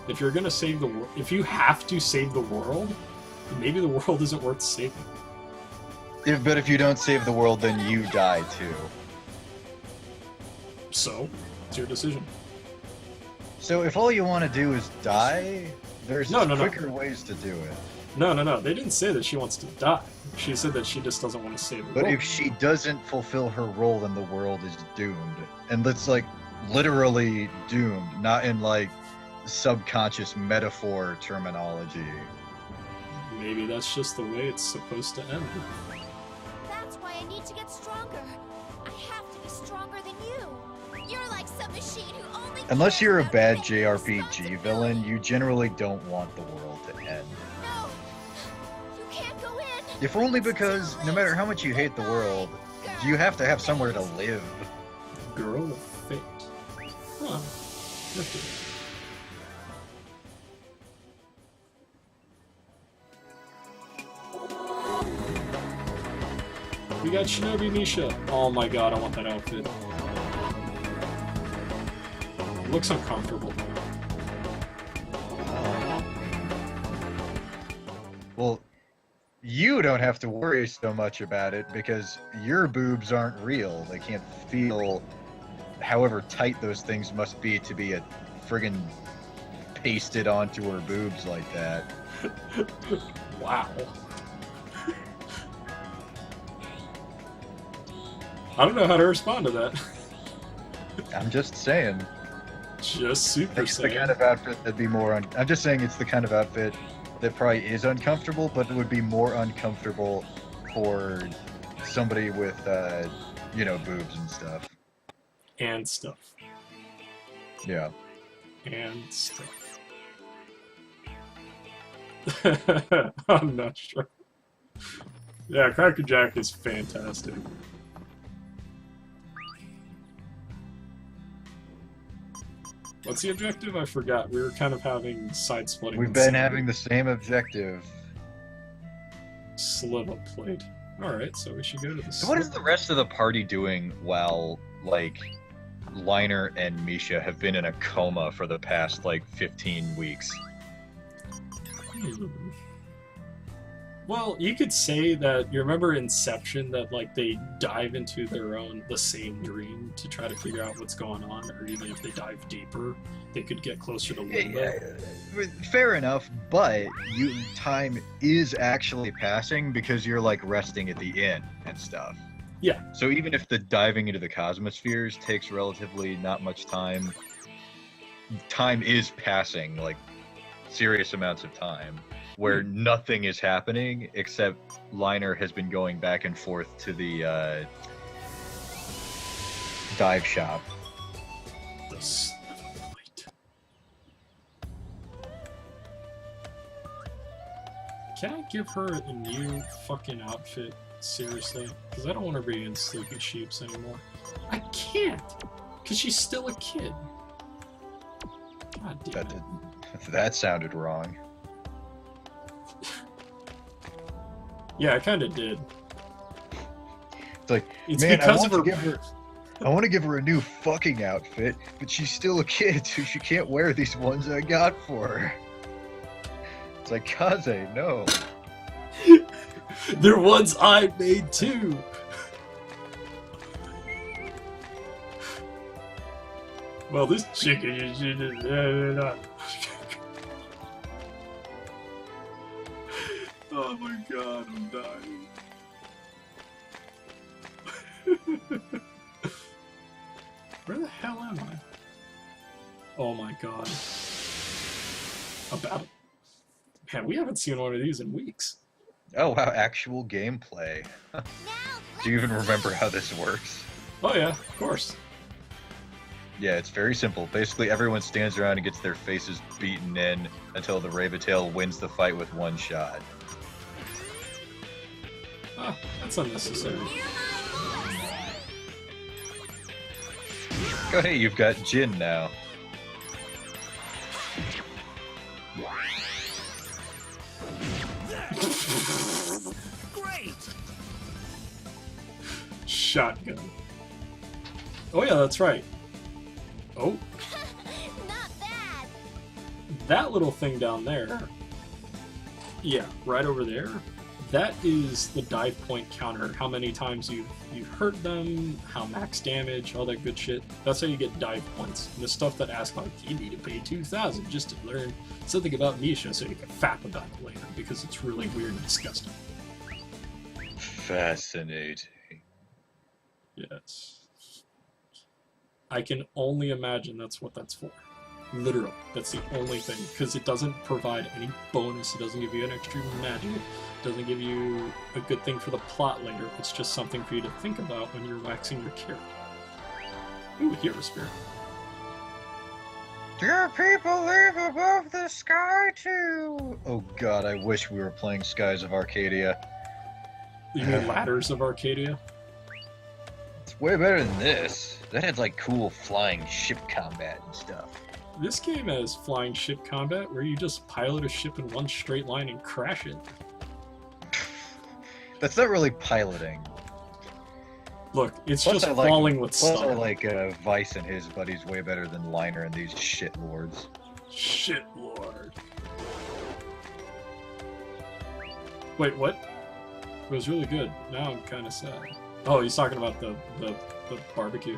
If you're gonna save the world, if you have to save the world, then maybe the world isn't worth saving. But if you don't save the world, then you die too. So, it's your decision. So if all you want to do is die, there's No. quicker ways to do it. No. They didn't say that she wants to die. She said that she just doesn't want to save the But world. if she doesn't fulfill her role, then the world is doomed. And that's like literally doomed, not in like subconscious metaphor terminology. Maybe that's just the way it's supposed to end. That's why I need to get stronger. I have to be stronger than you. You're like some machine who only Unless cares you're a about bad taking JRPG villain, you generally don't want the world to end. No, you can't go in. If only because no matter how much you hate the world, you have to have somewhere to live. Girl of Fate. Huh. Nifty. We got Shinobi Misha. Oh my god, I want that outfit. It looks uncomfortable. Well, you don't have to worry so much about it because your boobs aren't real. They can't feel however tight those things must be to be a friggin' pasted onto her boobs like that. Wow. I don't know how to respond to that. I'm just saying. Just super It's the kind Saiyan. of outfit that'd be more I'm just saying it's the kind of outfit that probably is uncomfortable, but it would be more uncomfortable for somebody with, you know, boobs and stuff. And stuff. Yeah. And stuff. I'm not sure. Yeah, Cracker Jack is fantastic. What's the objective? I forgot. We were kind of having side splitting. We've been having the same objective. Sliva plate. Alright, so we should go to the So what is the rest of the party doing while, like, Liner and Misha have been in a coma for the past, like, 15 weeks? Well, you could say that you remember Inception, that like they dive into the same dream to try to figure out what's going on, or even if they dive deeper, they could get closer to Limbo. Fair enough, but time is actually passing because you're, like, resting at the inn and stuff. Yeah. So even if the diving into the cosmospheres takes relatively not much time, time is passing, like, serious amounts of time, where nothing is happening except Liner has been going back and forth to the dive shop. The Sliva plate. Can I give her a new fucking outfit? Seriously? Because I don't want her to be in Sleepy Sheeps anymore. I can't! Because she's still a kid. God damn it. That sounded wrong. Yeah, I kind of did. It's like, It's man, because of her. I want to give her a new fucking outfit, but she's still a kid, so she can't wear these ones I got for her. It's like, Kaze, no. They're ones I made too. Well, this chicken is. Oh my god, I'm dying. Where the hell am I? Oh my god. About. Man, we haven't seen one of these in weeks. Oh wow, actual gameplay. Do you even remember how this works? Oh yeah, of course. Yeah, it's very simple. Basically, everyone stands around and gets their faces beaten in until the Rabbitail wins the fight with one shot. Ah, that's unnecessary. Oh, hey, you've got Jin now. Great! Shotgun. Oh yeah, that's right. Oh, Not bad. that little thing down there. Yeah, right over there. That is the dive point counter. How many times you've hurt them, how max damage, all that good shit. That's how you get dive points. And the stuff that asks like, you need to pay 2,000 just to learn something about Misha so you can fap about it later, because it's really weird and disgusting. Fascinating. Yes. I can only imagine that's what that's for. Literally, that's the only thing, because it doesn't provide any bonus, it doesn't give you an extra magic, it doesn't give you a good thing for the plot later, it's just something for you to think about when you're waxing your character. Ooh, hero spirit. Do people live above the sky too? Oh god, I wish we were playing Skies of Arcadia. You mean Ladders of Arcadia? It's way better than this. That had like cool flying ship combat and stuff. This game has flying ship combat where you just pilot a ship in one straight line and crash it. That's not really piloting. Look, it's Plus just I like- falling with Plus, I style. like Vice and his buddies way better than Liner and these shit lords. Shit lord. Wait, what? It was really good. Now I'm kind of sad. Oh, he's talking about the barbecue.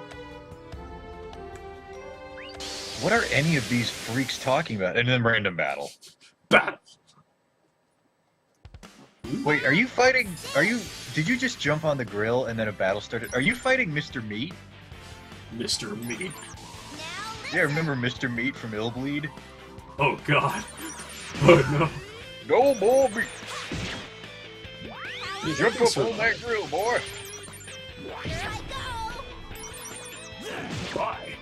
What are any of these freaks talking about? And then random battle. Battle! Wait, are you fighting? Did you just jump on the grill and then a battle started? Are you fighting Mr. Meat? Mr. Meat. Yeah, remember Mr. Meat from Illbleed? Oh god. Oh no. No more meat. Yeah, Jump that up can on that grill, boy. Here I go. Bye.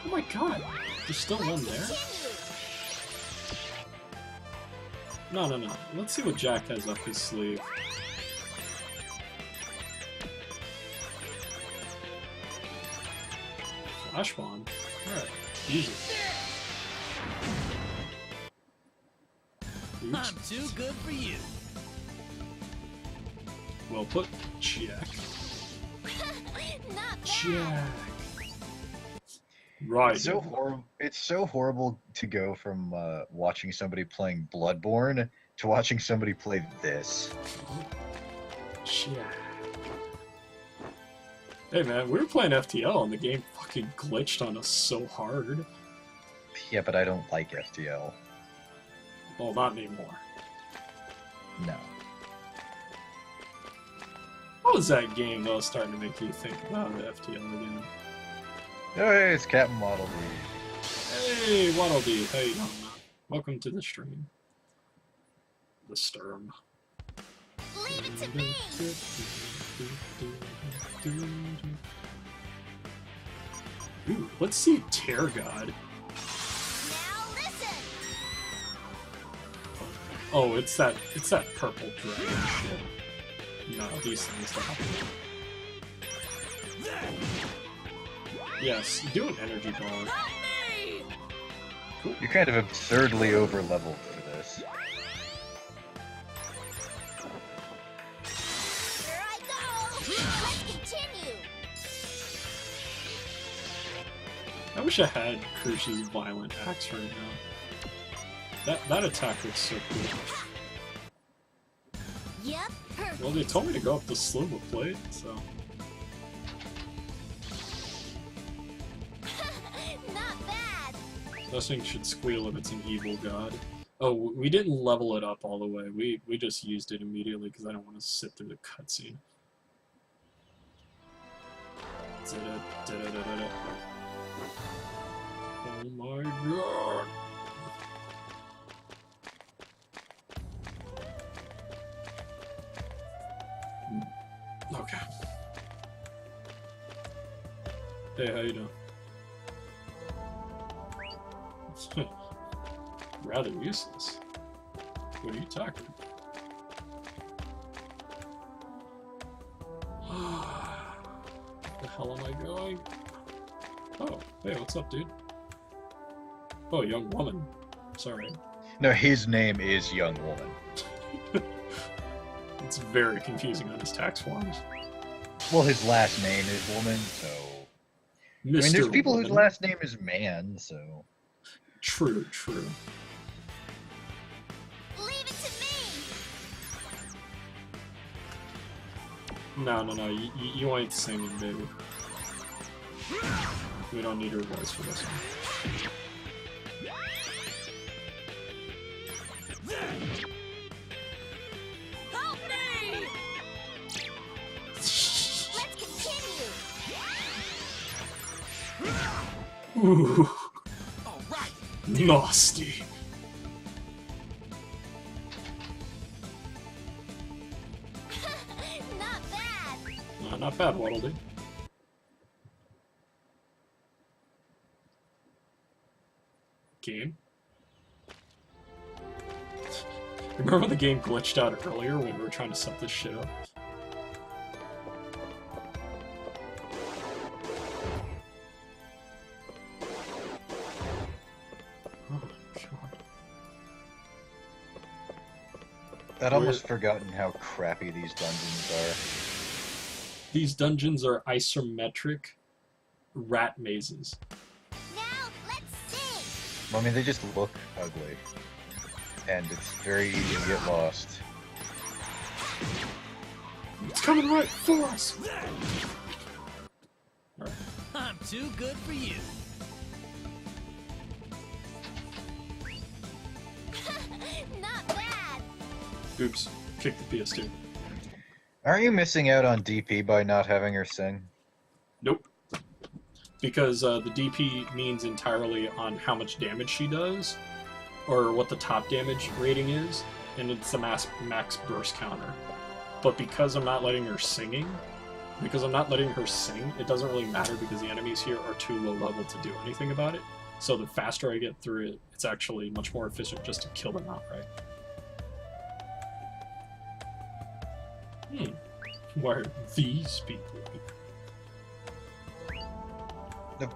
Oh my god. There's still one there? No, no, no. Let's see what Jack has up his sleeve. Flash bomb? Alright, use it. Oops. I'm too good for you. Well put, Jack. Not bad. Jack. Right. It's so horrible. It's so horrible to go from watching somebody playing Bloodborne to watching somebody play this. Jack. Hey man, we were playing FTL and the game fucking glitched on us so hard. Yeah, but I don't like FTL. Well, not anymore. No. What was that game that was starting to make you think about FTL again? Oh, hey, it's Captain Waddle Dee. Hey, Waddle Dee, how you doing? Welcome to the stream. The Sturm. Leave it to me. Ooh, let's see Tear God. Now listen. Oh, it's that purple dragon shit. No, these things don't happen. Yes, do an energy ball. Cool. You're kind of absurdly over-leveled for this. Here I go. Let's continue. I wish I had Crush's violent axe right now. That attack looks so cool. Yep. Perfect. Well, they told me to go up the Sluma plate, so. Not bad. This thing should squeal if it's an evil god. Oh, we didn't level it up all the way. We just used it immediately because I don't want to sit through the cutscene. Oh my god! Okay. Hey, how you doing? Rather useless. What are you talking about? hell am I going? Oh, hey, what's up, dude? Oh, young woman. Sorry. No, his name is Young Woman. It's very confusing on his tax forms. Well, his last name is Woman, so... Mr. I mean, there's people Woman. whose last name is Man, so... True, true. Leave it to me! No, you ain't singing, baby. We don't need her voice for this one. Help me! Let's continue! Ooh, All right. nasty. Not bad! Not bad, Waddle-Dee. Game. Remember when the game glitched out earlier when we were trying to set this shit up? Oh, God. I'd almost forgotten how crappy these dungeons are. These dungeons are isometric rat mazes. Now, let's sing! I mean, they just look ugly. And it's very easy to get lost. It's coming right for us! Alright. I'm too good for you. Not bad! Oops. Kick the PS2. Aren't you missing out on DP by not having her sing? Nope. Because the DP means entirely on how much damage she does, or what the top damage rating is, and it's the max burst counter. But because I'm not letting her sing, it doesn't really matter because the enemies here are too low level to do anything about it. So the faster I get through it, it's actually much more efficient just to kill them outright. Why are these people here?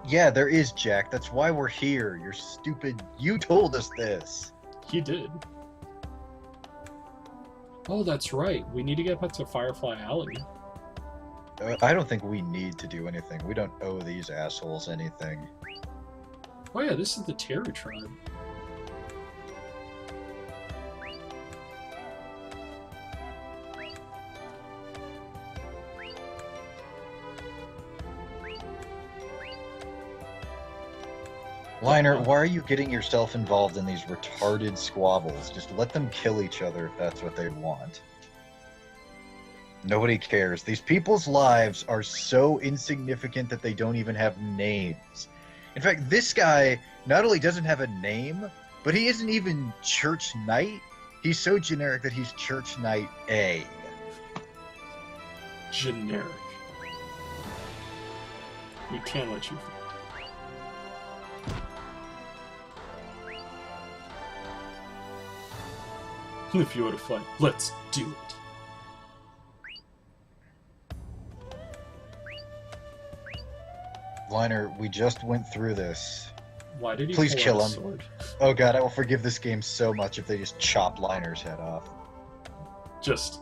Yeah, there is, Jack. That's why we're here. You're stupid. You told us this. He did. Oh, that's right. We need to get back to Firefly Alley. I don't think we need to do anything. We don't owe these assholes anything. Oh yeah, this is the Terror Tribe. Liner, why are you getting yourself involved in these retarded squabbles? Just let them kill each other if that's what they want. Nobody cares. These people's lives are so insignificant that they don't even have names. In fact, this guy not only doesn't have a name, but he isn't even Church Knight. He's so generic that he's Church Knight A. Generic. We can't let you. If you were to fight, let's do it. Liner, we just went through this. Why did he Please pull kill out a him. sword? Oh god, I will forgive this game so much if they just chop Liner's head off. Just.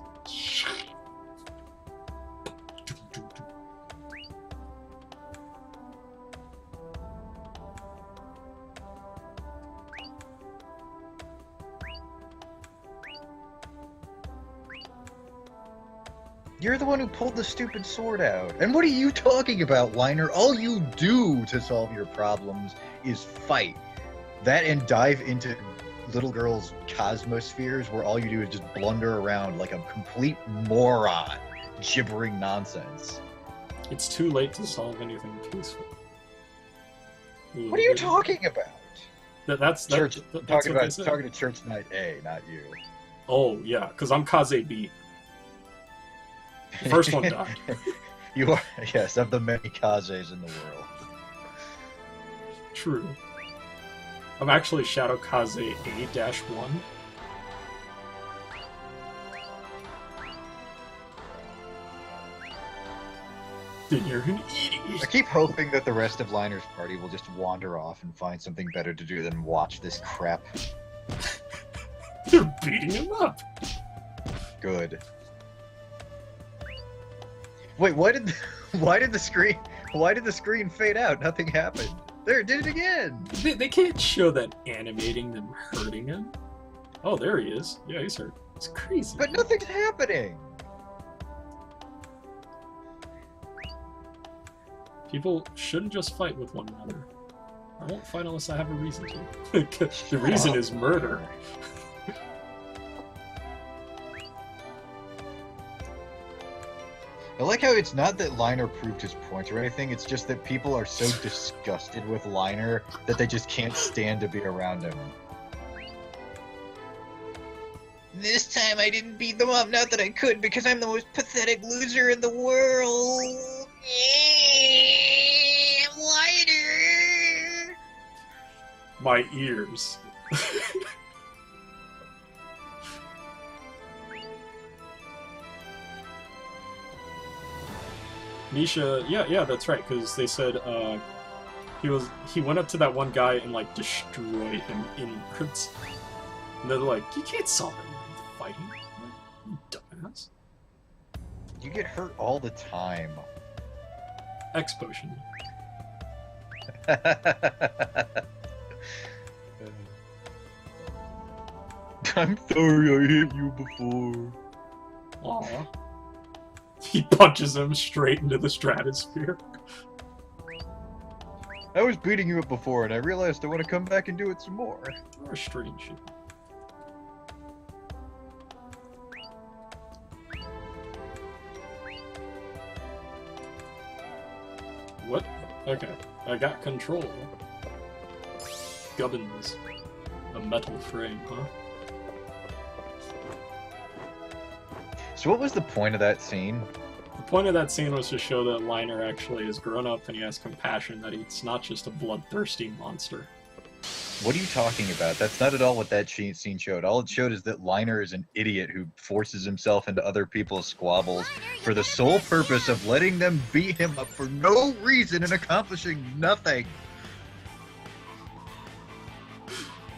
You're the one who pulled the stupid sword out. And what are you talking about, Liner? All you do to solve your problems is fight. That and dive into little girls' cosmospheres where all you do is just blunder around like a complete moron, gibbering nonsense. It's too late to solve anything peaceful. What are you talking about? That's Church, that's talking what they about said. talking to Church Knight A, not you. Oh yeah, because I'm Kaze B. The first one died. You are, yes, of the many Kazes in the world. True. I'm actually Shadow Kaze A-1. then you're an I idiot. keep hoping that the rest of Liner's party will just wander off and find something better to do than watch this crap. They're beating him up. Good. Wait, why did the screen fade out? Nothing happened. There, it did it again. They can't show that animating them hurting him. Oh, there he is. Yeah, he's hurt. It's crazy. But nothing's happening. People shouldn't just fight with one another. I won't fight unless I have a reason to. The reason is murder. I like how it's not that Liner proved his point or anything, it's just that people are so disgusted with Liner that they just can't stand to be around him. This time I didn't beat them up, not that I could, because I'm the most pathetic loser in the world. I'm lighter. My ears. Misha, yeah, that's right, because they said he went up to that one guy and like destroyed him inwards. And they're like, you can't solve it with fighting, you dumbass. You get hurt all the time. X potion. I'm sorry I hit you before. Aw. He punches him straight into the stratosphere. I was beating you up before and I realized I want to come back and do it some more. Or strange. What? Okay, I got control. Gubbins. A metal frame, huh? So what was the point of that scene? The point of that scene was to show that Liner actually is grown up and he has compassion, that he's not just a bloodthirsty monster. What are you talking about? That's not at all what that scene showed. All it showed is that Liner is an idiot who forces himself into other people's squabbles for the sole purpose of letting them beat him up for no reason and accomplishing nothing.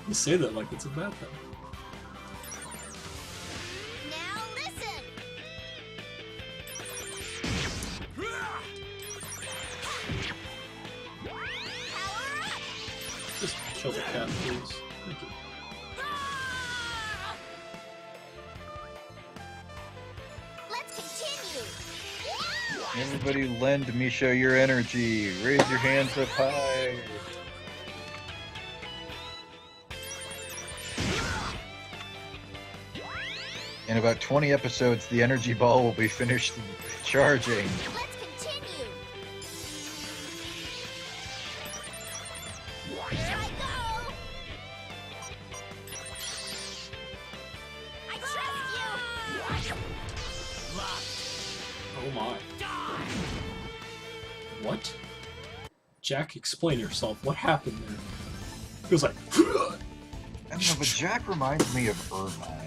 You say that like it's a bad thing. Now listen! Power up! Just kill the cat, please. Thank you. Let's continue! Everybody lend Misha your energy. Raise your hands up high. In about 20 episodes, the energy ball will be finished charging. Let's continue! Here I go! I trust you! Oh my. What? Jack, explain yourself. What happened there? He was like, I don't know, but Jack reminds me of Irvine.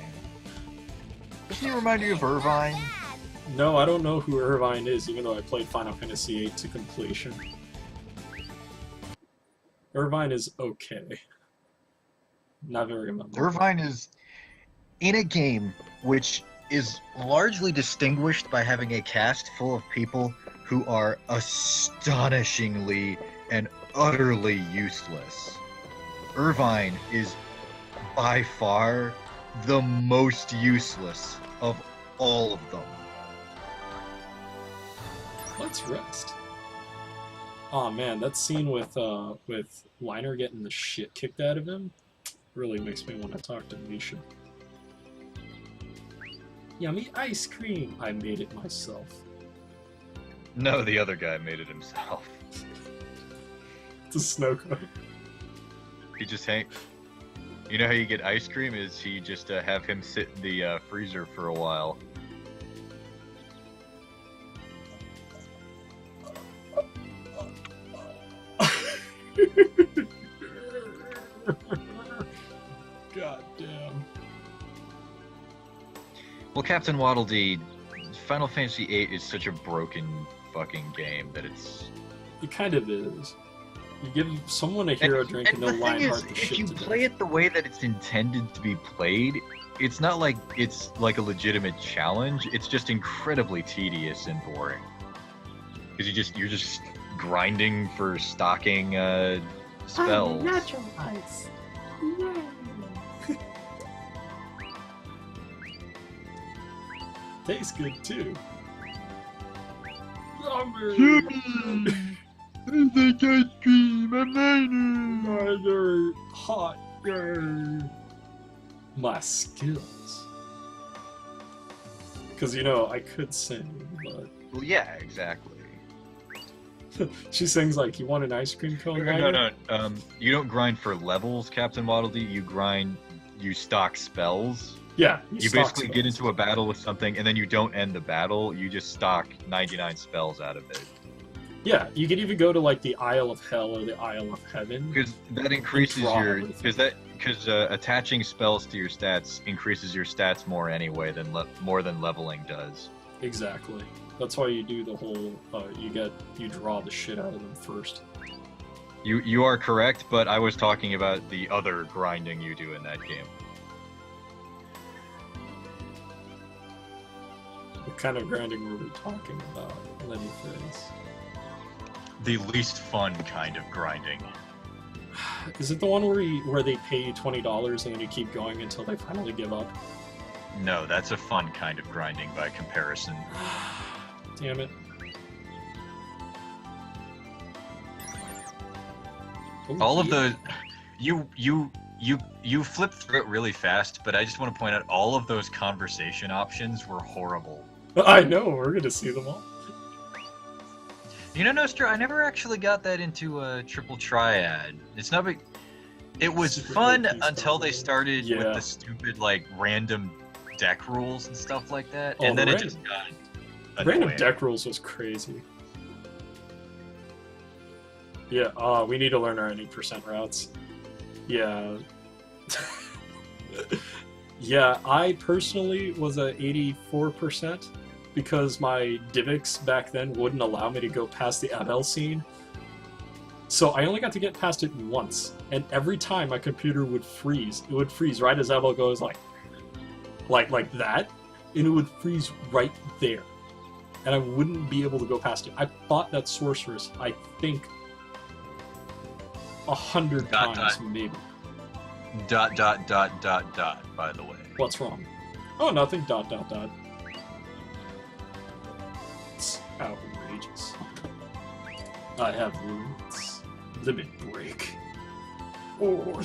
Doesn't he remind you of Irvine? no, I don't know who Irvine is, even though I played Final Fantasy VIII to completion. Irvine is okay. Not very memorable. Irvine is in a game which is largely distinguished by having a cast full of people who are astonishingly and utterly useless. Irvine is by far the most useless of all of them. Let's rest. Oh man, that scene with Liner getting the shit kicked out of him really makes me want to talk to Misha. Yummy ice cream! I made it myself. No, the other guy made it himself. It's a snow cone. He just You know how you get ice cream is he just have him sit in the freezer for a while. God damn. Well, Captain Waddle Dee, Final Fantasy VIII is such a broken fucking game that it's. It kind of is. You give someone a hero drink and the they'll thing line is, heart the if shit you to play death. it the way that it's intended to be played, it's not like it's like a legitimate challenge. It's just incredibly tedious and boring. Because you're just grinding for stocking spells. Natural ice. Yay. Tastes good too. Lumber. I think ice cream. I'm Mother hot. Yay. My skills. Because I could sing, but Well, yeah, exactly. she sings like, "You want an ice cream cone?" No. You don't grind for levels, Captain Waddle Dee. You stock spells. Yeah. You basically get into a battle with something, and then you don't end the battle. You just stock 99 spells out of it. Yeah, you could even go to like the Isle of Hell or the Isle of Heaven. Because that increases Draw your. everything. Because attaching spells to your stats increases your stats more anyway than more than leveling does. Exactly. That's why you do the whole. You draw the shit out of them first. You are correct, but I was talking about the other grinding you do in that game. What kind of grinding were we talking about? Let me finish. The least fun kind of grinding. Is it the one where they pay you $20 and then you keep going until they finally give up? No, that's a fun kind of grinding by comparison. Damn it. Oh, All of yeah. those, you flip through it really fast, but I just want to point out all of those conversation options were horrible. I know, we're gonna see them all. You know, Nostra, I never actually got that into a triple triad. It's not big. It was Super fun OP until stuff, they started yeah. with the stupid like random deck rules and stuff like that, Oh, and then the it just got Random annoying. deck rules was crazy. Yeah, we need to learn our 80% routes. Yeah. Yeah, I personally was at 84% because my Divx back then wouldn't allow me to go past the Abel scene. So I only got to get past it once, and every time my computer would freeze. It would freeze right as Abel goes like that, and it would freeze right there. And I wouldn't be able to go past it. I fought that sorceress, I think, 100 Dot, times, maybe. ... By the way. What's wrong? Oh, nothing. ... It's outrageous. I have limits. Limit break. Oh,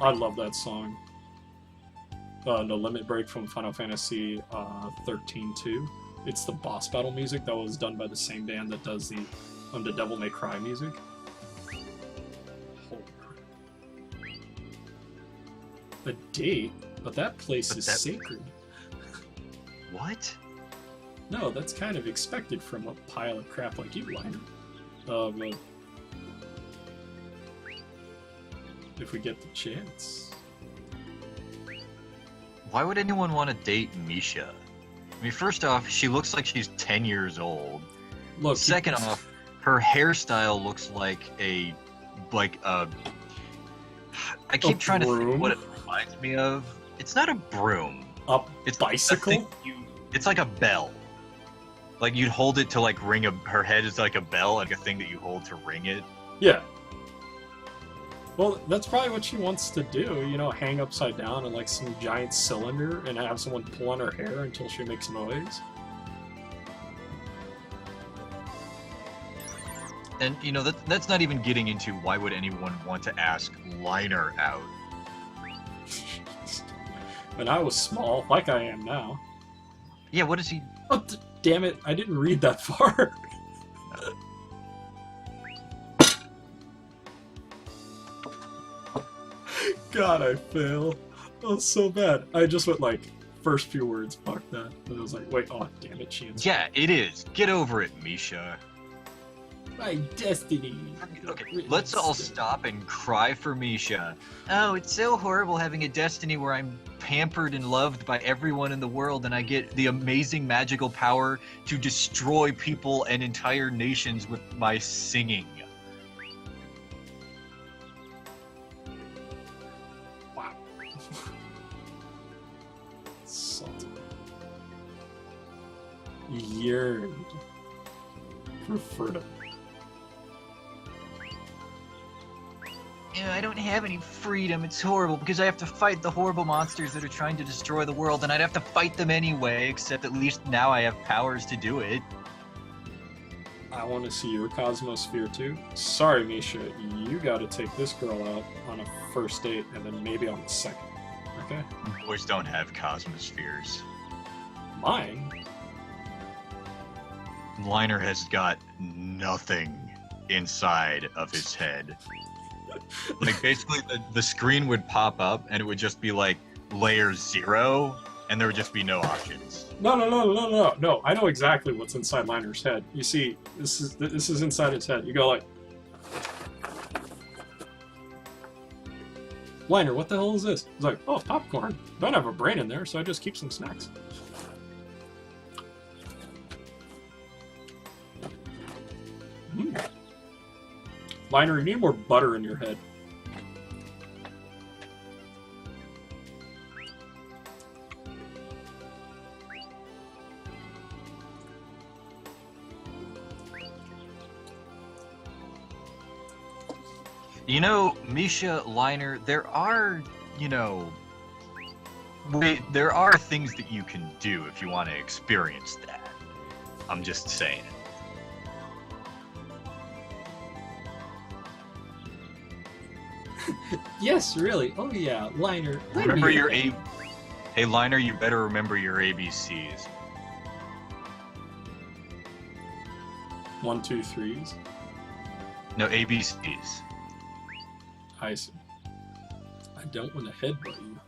I love that song. The Limit Break from Final Fantasy 13-2. It's the boss battle music that was done by the same band that does the Devil May Cry music. Holy crap. A date? But that place is sacred. What? No, that's kind of expected from a pile of crap like you, Liner. But if we get the chance. Why would anyone want to date Misha? I mean, first off, she looks like she's 10 years old. Look. Second off, her hairstyle looks like I keep trying to think what it reminds me of. It's not a broom. It's bicycle? It's like a bell. Like you'd hold it to like ring her head is like a bell, like a thing that you hold to ring it. Yeah. Well, that's probably what she wants to do, hang upside down in like some giant cylinder and have someone pull on her hair until she makes noise. And that's not even getting into why would anyone want to ask Liner out. When I was small, like I am now. Yeah, what is he? Oh, damn it, I didn't read that far. God, I fail. Oh, so bad. I just went like, first few words, fuck that. And I was like, wait, oh, damn it, chance. Yeah, it is. Get over it, Misha. My destiny. Okay, let's all stop and cry for Misha. Oh, it's so horrible having a destiny where I'm pampered and loved by everyone in the world and I get the amazing magical power to destroy people and entire nations with my singing. Wow. Salty. Yearned for freedom. I don't have any freedom. It's horrible because I have to fight the horrible monsters that are trying to destroy the world, and I'd have to fight them anyway, except at least now I have powers to do it. I want to see your Cosmosphere too. Sorry, Misha, you gotta take this girl out on a first date and then maybe on the second. Okay? Boys don't have cosmospheres. Mine? Liner has got nothing inside of his head. Like, basically, the screen would pop up and it would just be like layer 0, and there would just be no options. No. I know exactly what's inside Liner's head. You see, this is inside his head. You go like, Liner, what the hell is this? He's like, oh, popcorn. Don't have a brain in there, so I just keep some snacks. Liner, you need more butter in your head. You know, Misha, Liner, there are, there are things that you can do if you want to experience that. I'm just saying. Yes, really. Oh yeah, Liner. Remember your Hey, Liner, you better remember your ABCs. 1, 2, 3s. No, ABCs. I see. I don't want to headbutt you.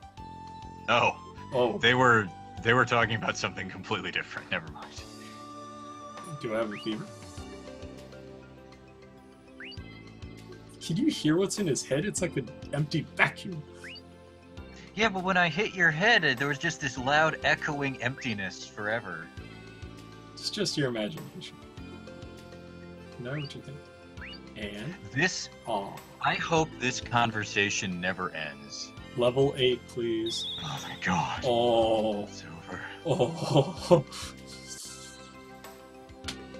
Oh, they were talking about something completely different. Never mind. Do I have a fever? Can you hear what's in his head? It's like an empty vacuum. Yeah, but when I hit your head, there was just this loud, echoing emptiness forever. It's just your imagination. Know what you think? And? This... Aw. I hope this conversation never ends. Level 8, please. Oh my god. Oh. It's over. Oh.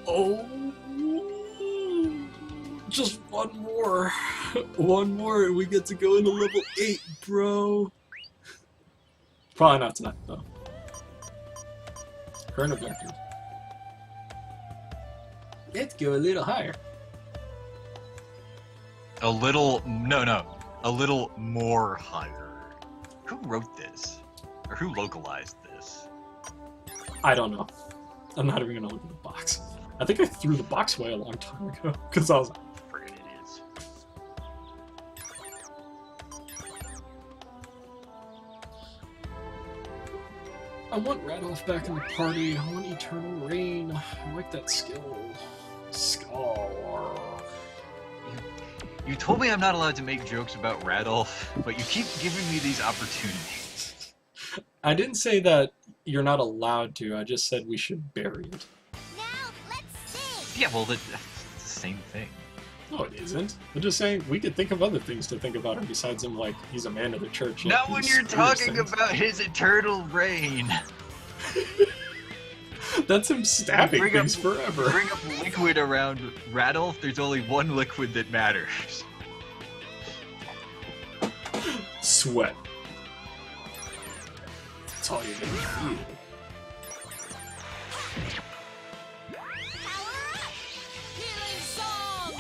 Oh. Just one more. One more and we get to go into level 8, bro. Probably not tonight, though. Current objective. Let's go a little higher. A little... No. A little more higher. Who wrote this? Or who localized this? I don't know. I'm not even gonna look at the box. I think I threw the box away a long time ago, because I was like, Friggin' idiots. I want Radolf back in the party. I want Eternal Rain. I like that skill. Skull. You told me I'm not allowed to make jokes about Radolf, but you keep giving me these opportunities. I didn't say that you're not allowed to. I just said we should bury it. Now, let's sing! Yeah, well, that's the same thing. No, it isn't. I'm just saying we could think of other things to think about him besides him, like, he's a man of the church. Not when you're talking about his eternal reign. That's him stabbing things forever. Bring up liquid around Radolf, there's only one liquid that matters. Sweat. That's all you're gonna feel. Power up! Healing song!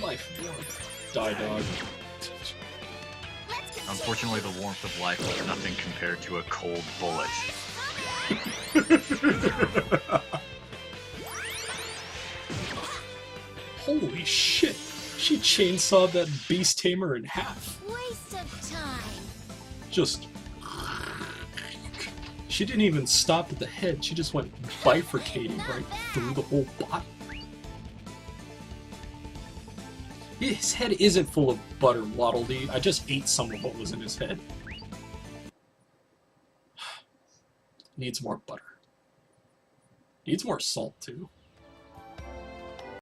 Life warmth. Die dog. Let's continue. Unfortunately, the warmth of life is nothing compared to a cold bullet. Holy shit! She chainsawed that beast tamer in half. Waste of time. Just... She didn't even stop at the head, she just went bifurcating right through the whole body. His head isn't full of butter, Waddle Dee. I just ate some of what was in his head. Needs more butter. Needs more salt, too.